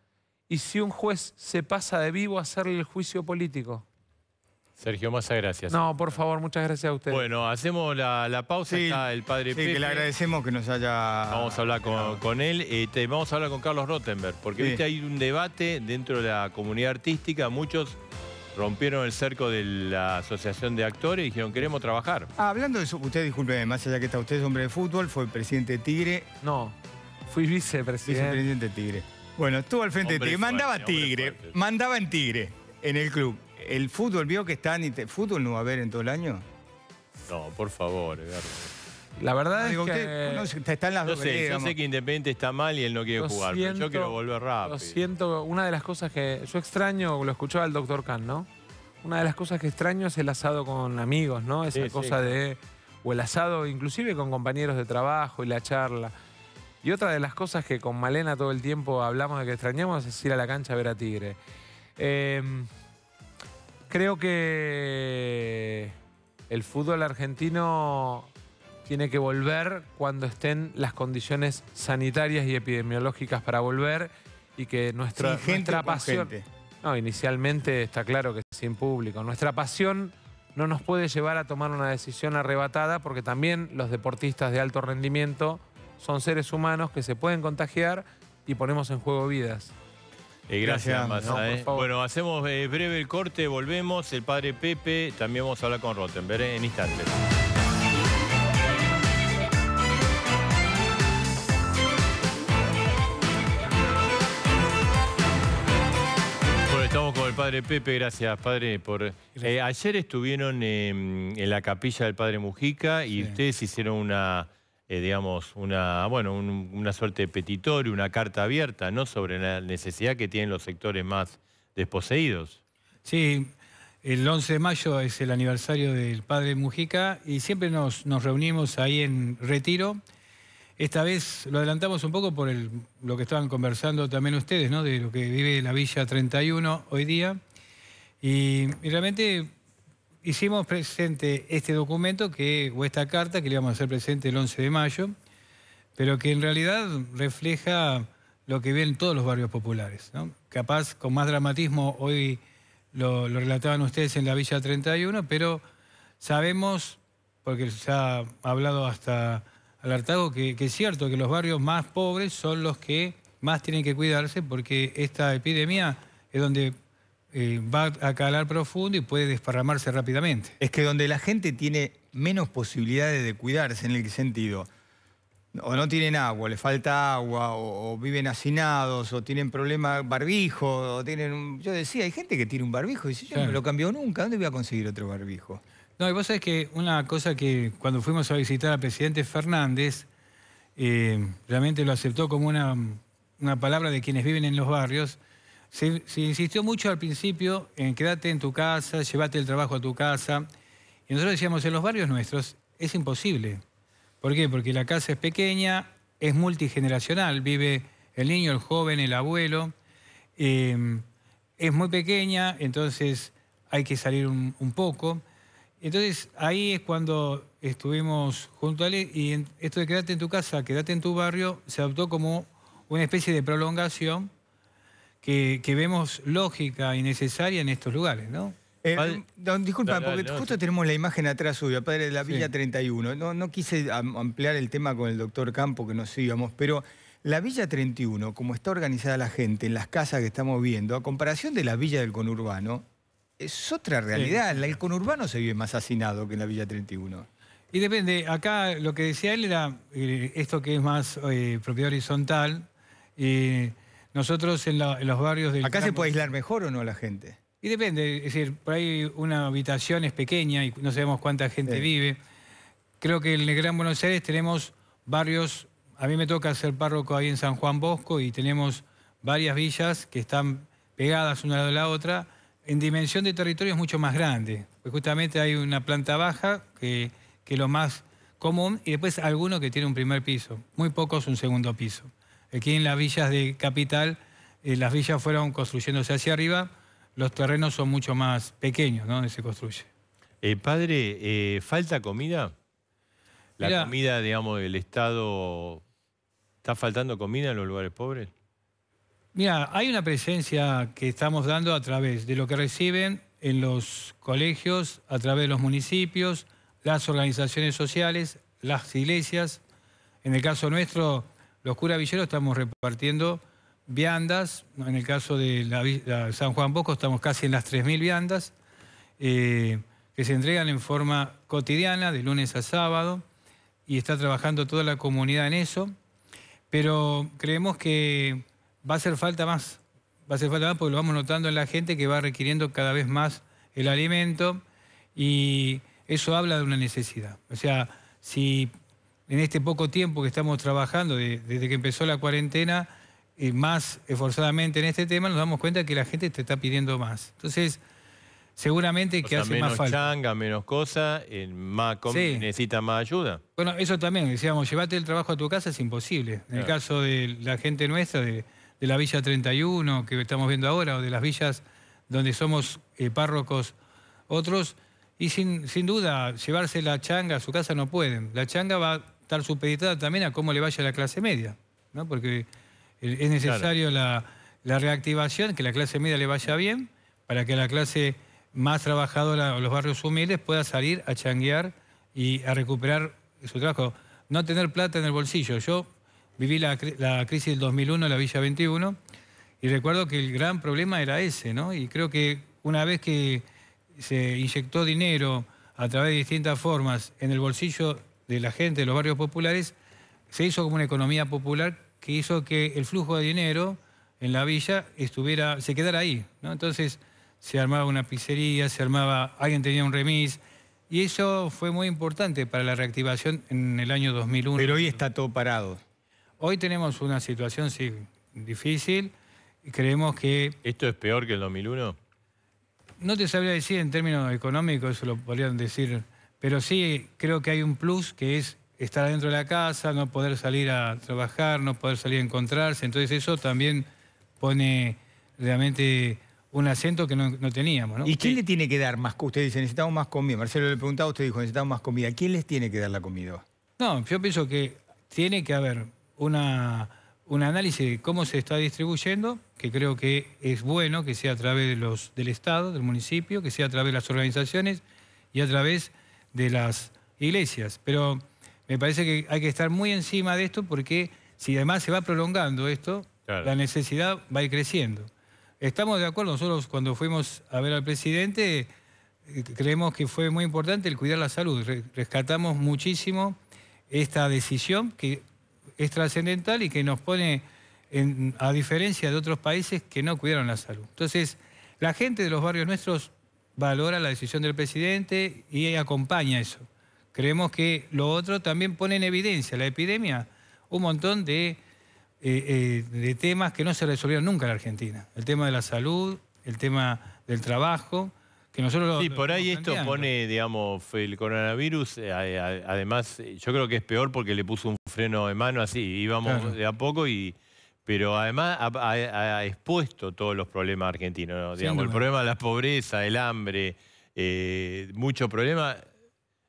y si un juez se pasa de vivo, hacerle el juicio político. Sergio Massa, gracias. No, por favor, muchas gracias a usted. Bueno, hacemos la pausa. Sí, está el padre Pepe. que le agradecemos que nos haya... Vamos a hablar con él. Vamos a hablar con Carlos Rottenberg, porque viste, hay un debate dentro de la comunidad artística. Muchos rompieron el cerco de la Asociación de Actores y dijeron, queremos trabajar. Hablando de eso, usted, disculpe, más allá que está usted es hombre de fútbol, fue presidente de Tigre. No, fui vicepresidente. Vicepresidente de Tigre. Bueno, estuvo al frente de Tigre. Mandaba en Tigre, en el club. ¿El fútbol vio que está fútbol no va a haber en todo el año? No, por favor, Edgardo. La verdad es que... Usted está en las dos. Yo sé que Independiente está mal y él no quiere jugar, pero yo quiero volver rápido. Lo siento, una de las cosas que yo extraño, lo escuchaba el doctor Kahn, ¿no? Una de las cosas que extraño es el asado con amigos, ¿no? Esa cosa de... O el asado inclusive con compañeros de trabajo y la charla. Y otra de las cosas que con Malena todo el tiempo hablamos de que extrañamos es ir a la cancha a ver a Tigre. Creo que el fútbol argentino tiene que volver cuando estén las condiciones sanitarias y epidemiológicas para volver, y que nuestra pasión... No, inicialmente está claro que sin público. Nuestra pasión no nos puede llevar a tomar una decisión arrebatada porque también los deportistas de alto rendimiento son seres humanos que se pueden contagiar y ponemos en juego vidas. Gracias, Massa. por favor. Bueno, hacemos breve el corte, volvemos. El padre Pepe, también vamos a hablar con Rottenberg en instantes. Estamos con el padre Pepe, gracias padre por... ayer estuvieron en la capilla del padre Mujica y ustedes hicieron una, digamos, una suerte de petitorio, una carta abierta, ¿no? Sobre la necesidad que tienen los sectores más desposeídos. Sí, el 11 de mayo es el aniversario del padre Mujica y siempre nos reunimos ahí en Retiro. Esta vez lo adelantamos un poco por lo que estaban conversando también ustedes, ¿no? De lo que vive la Villa 31 hoy día. Y realmente hicimos presente este documento o esta carta que le íbamos a hacer presente el 11 de mayo, pero que en realidad refleja lo que viven todos los barrios populares, ¿no? Capaz con más dramatismo hoy lo relataban ustedes en la Villa 31, pero sabemos, porque se ha hablado hasta al hartazgo, que es cierto que los barrios más pobres son los que más tienen que cuidarse porque esta epidemia es donde va a calar profundo y puede desparramarse rápidamente. Es que donde la gente tiene menos posibilidades de cuidarse, ¿en el sentido? O no tienen agua, les falta agua, o viven hacinados, o tienen problemas barbijo, o tienen yo decía, hay gente que tiene un barbijo y dice, yo no me lo cambió nunca, ¿dónde voy a conseguir otro barbijo? No, y vos sabés que una cosa que cuando fuimos a visitar al presidente Fernández, realmente lo aceptó como una palabra de quienes viven en los barrios. Se insistió mucho al principio en quédate en tu casa, llévate el trabajo a tu casa. Y nosotros decíamos, en los barrios nuestros es imposible. ¿Por qué? Porque la casa es pequeña, es multigeneracional, vive el niño, el joven, el abuelo. Es muy pequeña, entonces hay que salir un poco. Entonces, ahí es cuando estuvimos junto a él y esto de quedarte en tu casa, quedarte en tu barrio, se adoptó como una especie de prolongación que vemos lógica y necesaria en estos lugares, ¿no? Disculpa, porque justo tenemos la imagen atrás suya, padre de la Villa 31. No quise ampliar el tema con el doctor Campo, que nos íbamos, pero la Villa 31, como está organizada la gente en las casas que estamos viendo, a comparación de la Villa del Conurbano, es otra realidad. Sí. El conurbano se vive más hacinado que en la Villa 31. Y depende. Acá lo que decía él era esto que es más propiedad horizontal. Nosotros en los barrios del ¿Acá se puede aislar mejor o no la gente? Y depende. Es decir, por ahí una habitación es pequeña y no sabemos cuánta gente vive. Creo que en el Gran Buenos Aires tenemos barrios... A mí me toca ser párroco ahí en San Juan Bosco y tenemos varias villas que están pegadas una al lado de la otra. En dimensión de territorio es mucho más grande, pues justamente hay una planta baja que es lo más común y después alguno que tiene un primer piso, muy pocos un segundo piso. Aquí en las villas de Capital, las villas fueron construyéndose hacia arriba, los terrenos son mucho más pequeños, ¿no? Donde se construye. Padre, ¿falta comida? ¿La comida, digamos, del Estado, está faltando comida en los lugares pobres? Mira, hay una presencia que estamos dando a través de lo que reciben en los colegios, a través de los municipios, las organizaciones sociales, las iglesias. En el caso nuestro, los curas villeros estamos repartiendo viandas. En el caso de la San Juan Bosco estamos casi en las 3.000 viandas que se entregan en forma cotidiana, de lunes a sábado, y está trabajando toda la comunidad en eso. Pero creemos que va a hacer falta más porque lo vamos notando en la gente que va requiriendo cada vez más el alimento y eso habla de una necesidad. O sea, si en este poco tiempo que estamos trabajando, desde que empezó la cuarentena, más esforzadamente en este tema, nos damos cuenta que la gente te está pidiendo más. Entonces, seguramente que hace más falta. Menos changa, menos cosas, necesita más ayuda. Bueno, eso también, decíamos, llevate el trabajo a tu casa es imposible. En el caso de la gente nuestra, de la Villa 31, que estamos viendo ahora, o de las villas donde somos párrocos otros, y sin duda, llevarse la changa a su casa no pueden. La changa va a estar supeditada también a cómo le vaya a la clase media, ¿no? Porque es necesario la reactivación, que la clase media le vaya bien, para que la clase más trabajadora o los barrios humildes pueda salir a changuear y a recuperar su trabajo. No tener plata en el bolsillo. Yo viví la crisis del 2001 en la Villa 21 y recuerdo que el gran problema era ese, ¿no? Y creo que una vez que se inyectó dinero a través de distintas formas en el bolsillo de la gente de los barrios populares, se hizo como una economía popular que hizo que el flujo de dinero en la villa se quedara ahí, ¿no? Entonces se armaba una pizzería, alguien tenía un remis, y eso fue muy importante para la reactivación en el año 2001. Pero hoy está todo parado. Hoy tenemos una situación, sí, difícil, y creemos que... ¿Esto es peor que el 2001? No te sabría decir en términos económicos, eso lo podrían decir, pero sí creo que hay un plus que es estar adentro de la casa, no poder salir a trabajar, no poder salir a encontrarse. Entonces eso también pone realmente un acento que no teníamos, ¿no? ¿Y quién le tiene que dar más? Usted dice, necesitamos más comida. Marcelo le preguntaba, usted dijo, necesitamos más comida. ¿Quién les tiene que dar la comida? No, yo pienso que tiene que haber un análisis de cómo se está distribuyendo, que creo que es bueno que sea a través del Estado, del municipio, que sea a través de las organizaciones y a través de las iglesias. Pero me parece que hay que estar muy encima de esto porque si además se va prolongando esto, claro, la necesidad va a ir creciendo. Estamos de acuerdo, nosotros cuando fuimos a ver al presidente creemos que fue muy importante el cuidar la salud. Rescatamos muchísimo esta decisión que es trascendental y que nos pone, a diferencia de otros países que no cuidaron la salud. Entonces, la gente de los barrios nuestros valora la decisión del presidente y acompaña eso. Creemos que lo otro también pone en evidencia, la epidemia, un montón de temas que no se resolvieron nunca en la Argentina. El tema de la salud, el tema del trabajo, que nosotros... Sí, por ahí esto pone, digamos, el coronavirus, además, yo creo que es peor porque le puso un freno de mano así, íbamos claro, de a poco, pero además ha expuesto todos los problemas argentinos, ¿no? Digamos, el problema de la pobreza, el hambre, muchos problemas,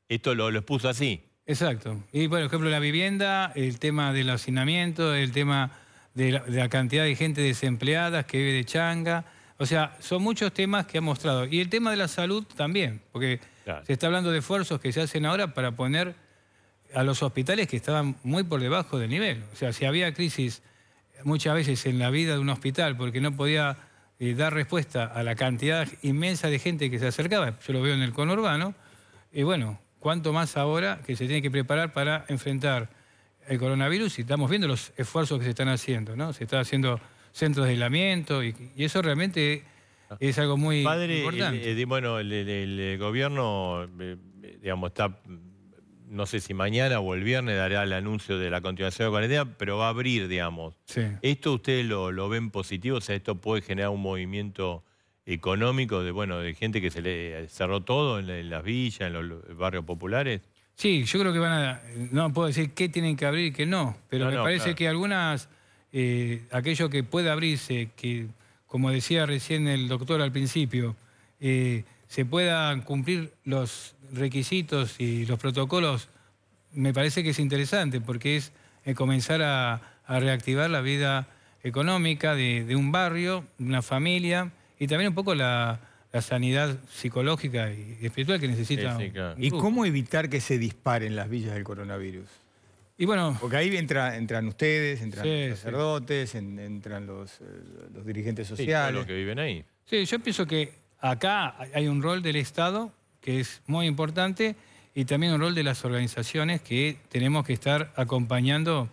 esto lo expuso así. Exacto. Y, por ejemplo, la vivienda, el tema del hacinamiento, el tema de la cantidad de gente desempleada que vive de changa. O sea, son muchos temas que ha mostrado. Y el tema de la salud también, porque claro, se está hablando de esfuerzos que se hacen ahora para poner a los hospitales que estaban muy por debajo del nivel. O sea, si había crisis muchas veces en la vida de un hospital porque no podía dar respuesta a la cantidad inmensa de gente que se acercaba, yo lo veo en el conurbano, y bueno, cuánto más ahora que se tiene que preparar para enfrentar el coronavirus y estamos viendo los esfuerzos que se están haciendo, ¿no? Se están haciendo centros de aislamiento y eso realmente es algo muy importante. Bueno, el gobierno, digamos, está, no sé si mañana o el viernes dará el anuncio de la continuación de la cuarentena, pero va a abrir, digamos. Sí. ¿Esto ustedes lo ven positivo? O sea, ¿esto puede generar un movimiento económico de gente que se le cerró todo en las villas, en los barrios populares? Sí, yo creo que no puedo decir qué tienen que abrir y qué no, pero me parece claro, que algunas, aquello que puede abrirse, que como decía recién el doctor al principio, se puedan cumplir los requisitos y los protocolos, me parece que es interesante porque es comenzar a reactivar la vida económica de un barrio, de una familia, y también un poco la sanidad psicológica y espiritual que necesita. Sí, claro. ¿Y cómo evitar que se disparen las villas del coronavirus? Y bueno, porque ahí entran ustedes, entran los sacerdotes, entran los dirigentes sociales. Todos los que viven ahí. Sí, yo pienso que acá hay un rol del Estado que es muy importante y también un rol de las organizaciones que tenemos que estar acompañando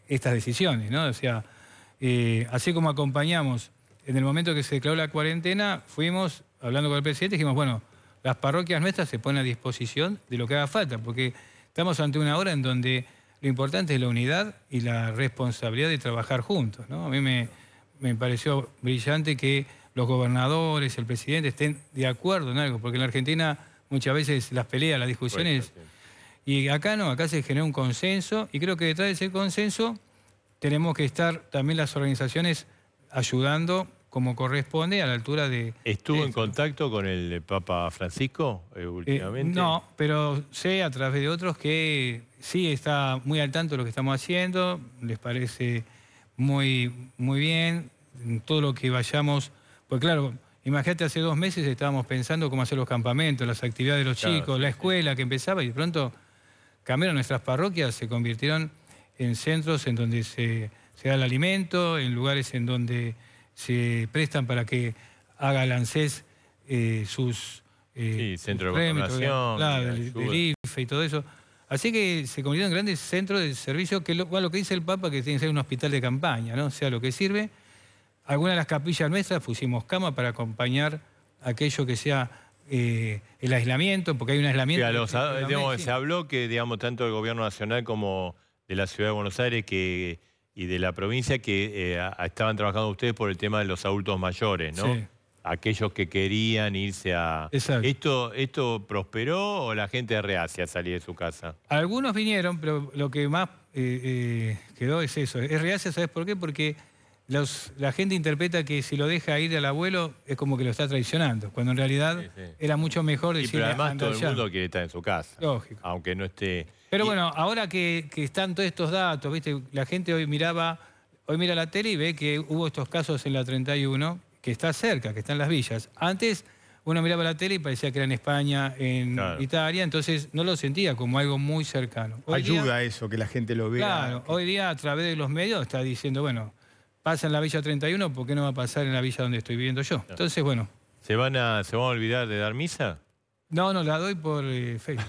estas decisiones, ¿no? O sea, así como acompañamos en el momento que se declaró la cuarentena, fuimos hablando con el presidente y dijimos, bueno, las parroquias nuestras se ponen a disposición de lo que haga falta, porque estamos ante una hora en donde lo importante es la unidad y la responsabilidad de trabajar juntos, ¿no? A mí me pareció brillante que los gobernadores, el presidente estén de acuerdo en algo, porque en la Argentina muchas veces las peleas, las discusiones, y acá no, acá se genera un consenso, y creo que detrás de ese consenso tenemos que estar también las organizaciones ayudando como corresponde a la altura de... ¿Estuvo en contacto con el Papa Francisco últimamente? No, pero sé a través de otros que sí está muy al tanto de lo que estamos haciendo, les parece muy bien, en todo lo que vayamos, pues claro, imagínate, hace 2 meses estábamos pensando cómo hacer los campamentos, las actividades de los chicos, la escuela que empezaba, y de pronto cambiaron nuestras parroquias, se convirtieron en centros en donde se da el alimento, en lugares en donde se prestan para que haga el ANSES sus centro de premios, vacunación, claro, del IFE y todo eso. Así que se convirtieron en grandes centros de servicio, que lo que dice el Papa, que tiene que ser un hospital de campaña, ¿no? O sea, lo que sirve. Algunas de las capillas nuestras pusimos cama para acompañar aquello que sea el aislamiento, porque hay un aislamiento. Sí, se habló que, digamos, tanto del gobierno nacional como de la ciudad de Buenos Aires y de la provincia que estaban trabajando ustedes por el tema de los adultos mayores, ¿no? Sí. Aquellos que querían irse a... Exacto. ¿Esto prosperó o la gente es reacia a salir de su casa? Algunos vinieron, pero lo que más quedó es eso. Es reacia, ¿sabes por qué? Porque la gente interpreta que si lo deja ir al abuelo es como que lo está traicionando, cuando en realidad era mucho mejor decirle... Pero además todo el mundo quiere estar en su casa. Lógico. Aunque no esté... Pero bueno, ahora que están todos estos datos, ¿viste? La gente hoy mira la tele y ve que hubo estos casos en la 31, que está cerca, que está en las villas. Antes uno miraba la tele y parecía que era en España, en Italia, entonces no lo sentía como algo muy cercano. Ayuda a eso, que la gente lo vea. Claro, hoy día a través de los medios está diciendo, bueno, pasa en la Villa 31, ¿por qué no va a pasar en la villa donde estoy viviendo yo? Entonces, bueno. ¿Se van a olvidar de dar misa? No, la doy por Facebook.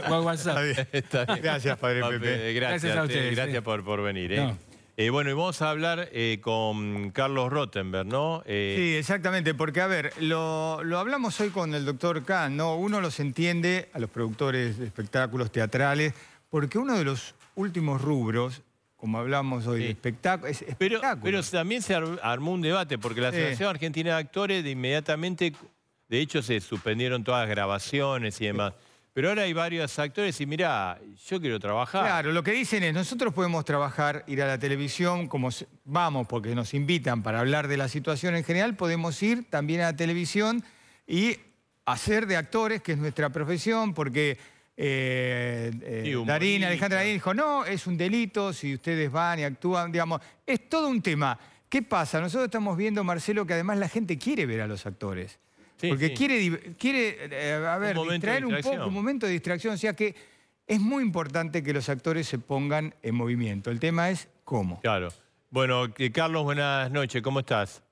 Por WhatsApp. Está bien. Gracias, Padre Pepe. Gracias a ustedes. Gracias por venir. No. Bueno, y vamos a hablar con Carlos Rottenberg, ¿no? Sí, exactamente, porque a ver, lo hablamos hoy con el doctor Kahn, ¿no? Uno los entiende a los productores de espectáculos teatrales, porque uno de los últimos rubros, como hablamos hoy, de espectáculo, es espectáculo. Pero también se armó un debate, porque la Asociación Argentina de Actores inmediatamente, de hecho se suspendieron todas las grabaciones y demás. Pero ahora hay varios actores y mirá, yo quiero trabajar. Claro, lo que dicen es, nosotros podemos trabajar, ir a la televisión, como vamos, porque nos invitan para hablar de la situación en general, podemos ir también a la televisión y hacer de actores, que es nuestra profesión, porque Alejandra Darín dijo, no, es un delito si ustedes van y actúan, digamos, es todo un tema. ¿Qué pasa? Nosotros estamos viendo, Marcelo, que además la gente quiere ver a los actores. Porque quiere distraer un poco, un momento de distracción. O sea que es muy importante que los actores se pongan en movimiento. El tema es cómo. Claro. Bueno, Carlos, buenas noches. ¿Cómo estás?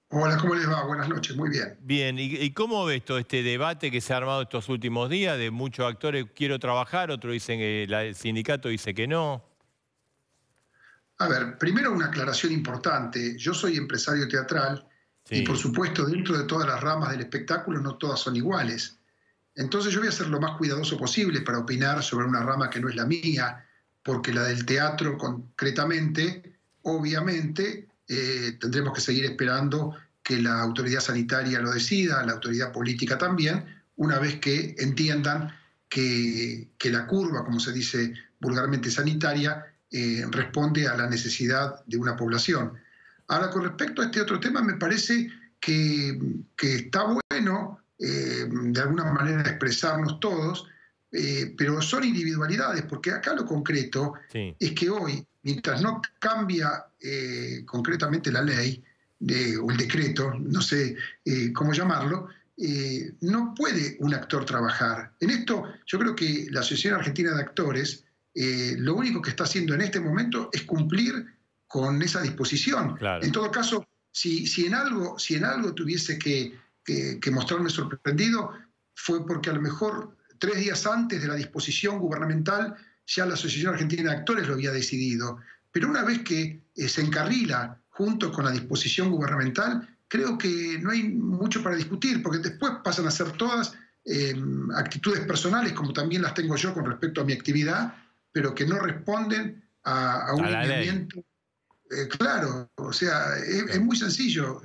Hola, ¿cómo les va? Buenas noches, muy bien. Bien, ¿y cómo ves todo este debate que se ha armado estos últimos días de muchos actores, quiero trabajar, otros dicen que el sindicato dice que no? A ver, primero una aclaración importante. Yo soy empresario teatral. Y por supuesto, dentro de todas las ramas del espectáculo, no todas son iguales. Entonces yo voy a ser lo más cuidadoso posible para opinar sobre una rama que no es la mía, porque la del teatro concretamente, obviamente, tendremos que seguir esperando que la autoridad sanitaria lo decida, la autoridad política también, una vez que entiendan que la curva, como se dice vulgarmente sanitaria, responde a la necesidad de una población. Ahora, con respecto a este otro tema, me parece que está bueno, de alguna manera, expresarnos todos, pero son individualidades, porque acá lo concreto es que hoy, mientras no cambia concretamente la ley o el decreto, no sé cómo llamarlo, no puede un actor trabajar. En esto, yo creo que la Asociación Argentina de Actores lo único que está haciendo en este momento es cumplir con esa disposición. Claro. En todo caso, si en algo tuviese que mostrarme sorprendido, fue porque a lo mejor 3 días antes de la disposición gubernamental ya la Asociación Argentina de Actores lo había decidido. Pero una vez que se encarrila junto con la disposición gubernamental, creo que no hay mucho para discutir, porque después pasan a ser todas actitudes personales, como también las tengo yo con respecto a mi actividad, pero que no responden a un lineamiento. Claro, o sea, es muy sencillo,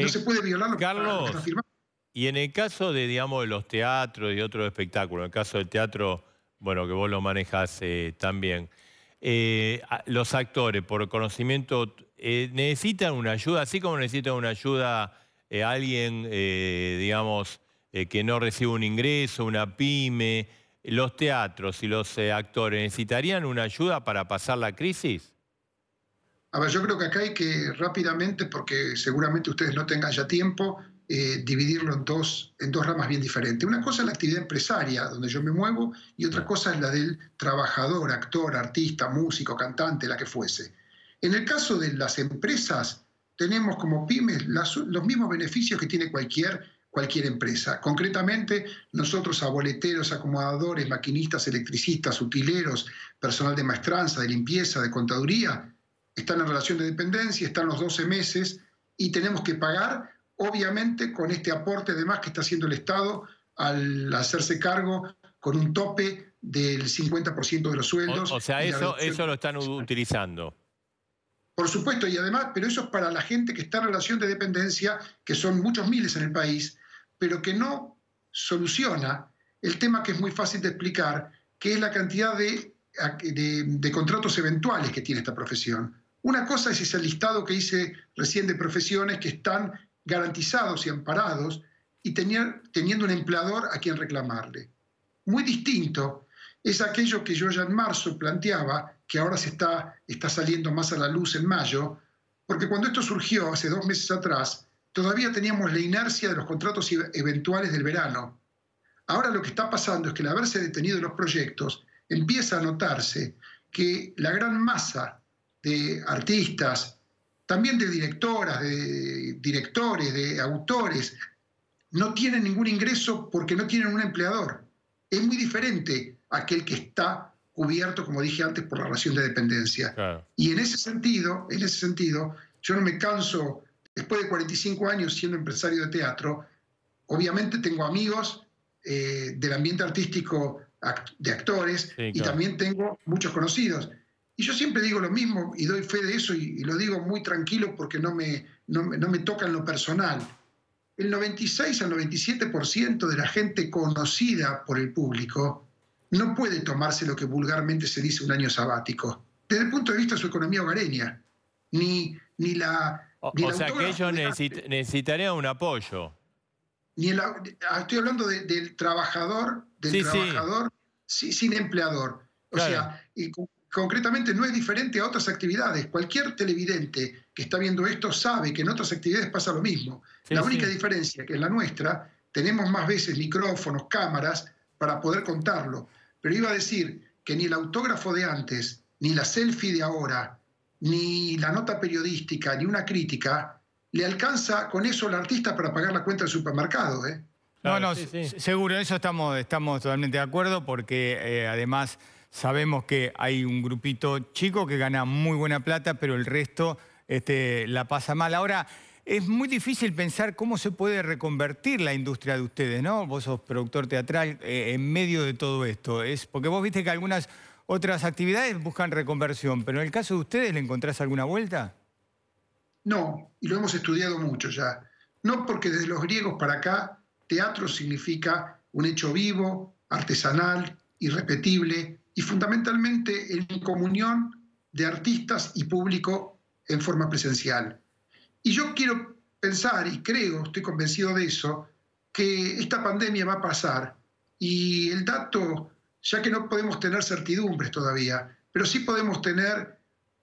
no se puede violar lo Carlos, que está firmado. Y en el caso de, digamos, de los teatros y otros espectáculos, en el caso del teatro, bueno, que vos lo manejas también, los actores, por conocimiento, necesitan una ayuda, así como necesitan una ayuda alguien, digamos, que no recibe un ingreso, una pyme, los teatros y los actores, ¿necesitarían una ayuda para pasar la crisis? A ver, yo creo que acá hay que rápidamente, porque seguramente ustedes no tengan ya tiempo, dividirlo en dos ramas bien diferentes. Una cosa es la actividad empresaria, donde yo me muevo, y otra cosa es la del trabajador, actor, artista, músico, cantante, la que fuese. En el caso de las empresas, tenemos como pymes los mismos beneficios que tiene cualquier empresa. Concretamente, nosotros a boleteros, acomodadores, maquinistas, electricistas, utileros, personal de maestranza, de limpieza, de contaduría, están en relación de dependencia, están los 12 meses y tenemos que pagar, obviamente, con este aporte de más que está haciendo el Estado al hacerse cargo con un tope del 50% de los sueldos. O sea, eso lo están utilizando. Por supuesto, y además, pero eso es para la gente que está en relación de dependencia, que son muchos miles en el país, pero que no soluciona el tema que es muy fácil de explicar, que es la cantidad de contratos eventuales que tiene esta profesión. Una cosa es ese listado que hice recién de profesiones que están garantizados y amparados y teniendo un empleador a quien reclamarle. Muy distinto es aquello que yo ya en marzo planteaba, que ahora está saliendo más a la luz en mayo, porque cuando esto surgió hace 2 meses atrás, todavía teníamos la inercia de los contratos eventuales del verano. Ahora lo que está pasando es que al haberse detenido los proyectos, empieza a notarse que la gran masa de artistas, también de directoras, de directores, de autores, no tienen ningún ingreso porque no tienen un empleador. Es muy diferente a aquel que está cubierto, como dije antes, por la relación de dependencia. Claro. Y en ese sentido, yo no me canso, después de 45 años siendo empresario de teatro, obviamente tengo amigos del ambiente artístico de actores, sí, claro, y también tengo muchos conocidos. Y yo siempre digo lo mismo y doy fe de eso y lo digo muy tranquilo porque no me toca en lo personal. El 96 al 97% de la gente conocida por el público no puede tomarse lo que vulgarmente se dice un año sabático, desde el punto de vista de su economía hogareña. O sea que ellos necesitarían un apoyo. Estoy hablando del trabajador, sin empleador. O sea, y concretamente no es diferente a otras actividades. Cualquier televidente que está viendo esto sabe que en otras actividades pasa lo mismo. La única diferencia que en la nuestra tenemos más veces micrófonos, cámaras para poder contarlo. Pero iba a decir que ni el autógrafo de antes, ni la selfie de ahora, ni la nota periodística, ni una crítica, le alcanza con eso al artista para pagar la cuenta del supermercado, ¿eh? No, seguro, en eso estamos totalmente de acuerdo porque además sabemos que hay un grupito chico que gana muy buena plata, pero el resto la pasa mal. Ahora, es muy difícil pensar cómo se puede reconvertir la industria de ustedes, ¿no? Vos sos productor teatral en medio de todo esto. Porque vos viste que algunas otras actividades buscan reconversión, pero en el caso de ustedes, ¿le encontrás alguna vuelta? No, y lo hemos estudiado mucho ya. No, porque desde los griegos para acá, teatro significa un hecho vivo, artesanal, irrepetible y fundamentalmente en comunión de artistas y público en forma presencial. Y yo quiero pensar, y creo, estoy convencido de eso, que esta pandemia va a pasar y el dato, ya que no podemos tener certidumbres todavía, pero sí podemos tener,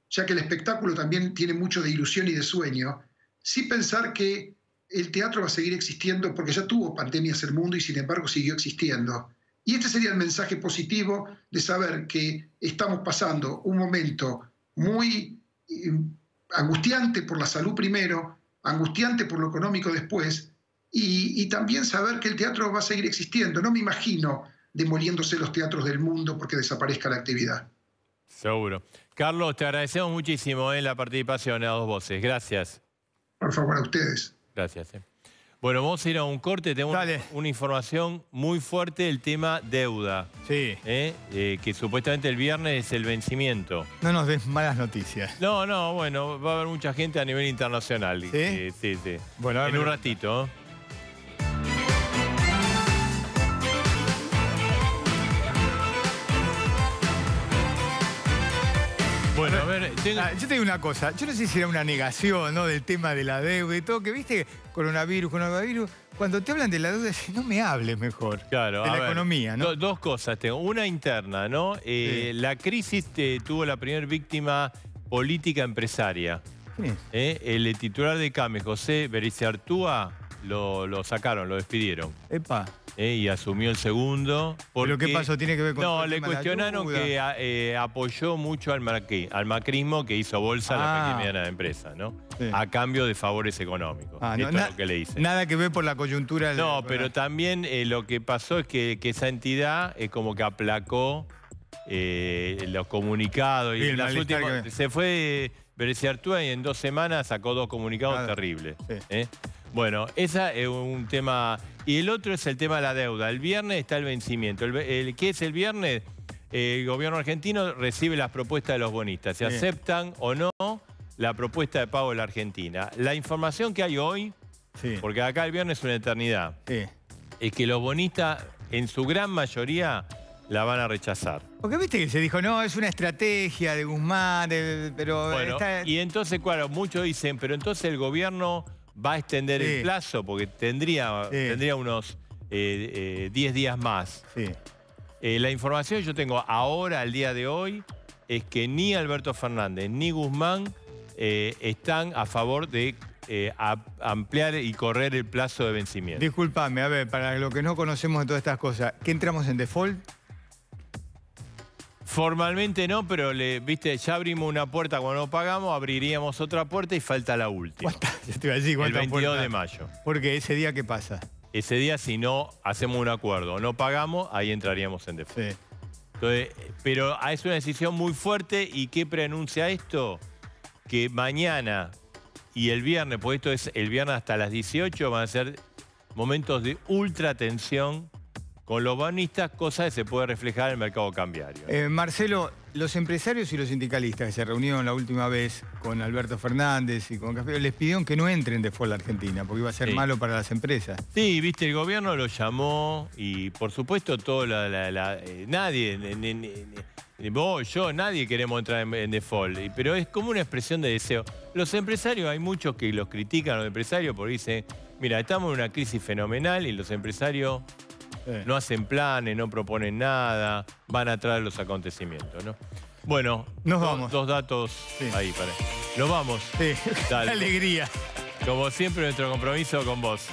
ya que el espectáculo también tiene mucho de ilusión y de sueño, sí pensar que el teatro va a seguir existiendo porque ya tuvo pandemias el mundo y sin embargo siguió existiendo. Y este sería el mensaje positivo de saber que estamos pasando un momento muy angustiante por la salud primero, angustiante por lo económico después, y también saber que el teatro va a seguir existiendo. No me imagino demoliéndose los teatros del mundo porque desaparezca la actividad. Seguro. Carlos, te agradecemos muchísimo la participación a Dos Voces. Gracias. Por favor, a ustedes. Gracias. Bueno, vamos a ir a un corte. Tenemos una información muy fuerte del tema deuda. Sí. Que supuestamente el viernes es el vencimiento. No nos des malas noticias. No, bueno, va a haber mucha gente a nivel internacional. ¿Sí? Sí. Bueno, en un ratito. Bueno, a ver, yo te digo una cosa, yo no sé si era una negación, ¿no?, del tema de la deuda y todo, que viste, coronavirus, cuando te hablan de la deuda, no me hables mejor, claro, de la economía, ¿no? Dos cosas tengo, una interna, ¿no? Sí. La crisis tuvo la primera víctima política empresaria. ¿Quién es? El titular de CAME, José Bericiartúa, lo sacaron, lo despidieron. Epa. Y asumió el segundo. ¿Pero qué pasó? ¿Tiene que ver con No, todo el le tema de la cuestionaron ayuda? que apoyó mucho al macrismo que hizo bolsa a la pequeña y mediana empresa, ¿no? Sí. A cambio de favores económicos. Esto es lo que le dicen. Nada que ver por la coyuntura. No, pero también lo que pasó es que esa entidad como que aplacó los comunicados. Sí, Y las últimas, se fue Bericiartúa y en 2 semanas sacó 2 comunicados terribles. Sí. Bueno, ese es un tema. Y el otro es el tema de la deuda. El viernes está el vencimiento. ¿Qué es el viernes? El gobierno argentino recibe las propuestas de los bonistas. Si aceptan o no la propuesta de pago de la Argentina. La información que hay hoy, porque acá el viernes es una eternidad, es que los bonistas en su gran mayoría la van a rechazar. Porque viste que se dijo, no, es una estrategia de Guzmán, pero... Bueno, y entonces, claro, muchos dicen, pero entonces el gobierno va a extender el plazo, porque tendría unos 10 días más. La información que yo tengo ahora, al día de hoy, es que ni Alberto Fernández ni Guzmán están a favor de ampliar y correr el plazo de vencimiento. Disculpame, a ver, para los que no conocemos de todas estas cosas, ¿qué entramos en default? Formalmente no, pero viste, ya abrimos una puerta cuando no pagamos, abriríamos otra puerta y falta la última. Yo te iba a decir, el 22 de mayo. Porque ese día, ¿qué pasa? Ese día, si no hacemos un acuerdo o no pagamos, ahí entraríamos en default. Entonces, pero es una decisión muy fuerte. ¿Y qué preanuncia esto? Que mañana y el viernes, pues esto es el viernes hasta las 18, van a ser momentos de ultra tensión con los bonistas, cosa que se puede reflejar en el mercado cambiario. Marcelo, los empresarios y los sindicalistas que se reunieron la última vez con Alberto Fernández y con Cafiero, les pidieron que no entren de default a Argentina, porque iba a ser malo para las empresas. Sí, viste, el gobierno lo llamó y por supuesto nadie, ni vos, yo, nadie queremos entrar en default, pero es como una expresión de deseo. Los empresarios, hay muchos que los critican a los empresarios porque dicen, mira, estamos en una crisis fenomenal y los empresarios no hacen planes, no proponen nada, van atrás de los acontecimientos, ¿no? Bueno, nos vamos. 2 datos ahí, para. Nos vamos. Dale. Qué alegría. Como siempre, nuestro compromiso con vos.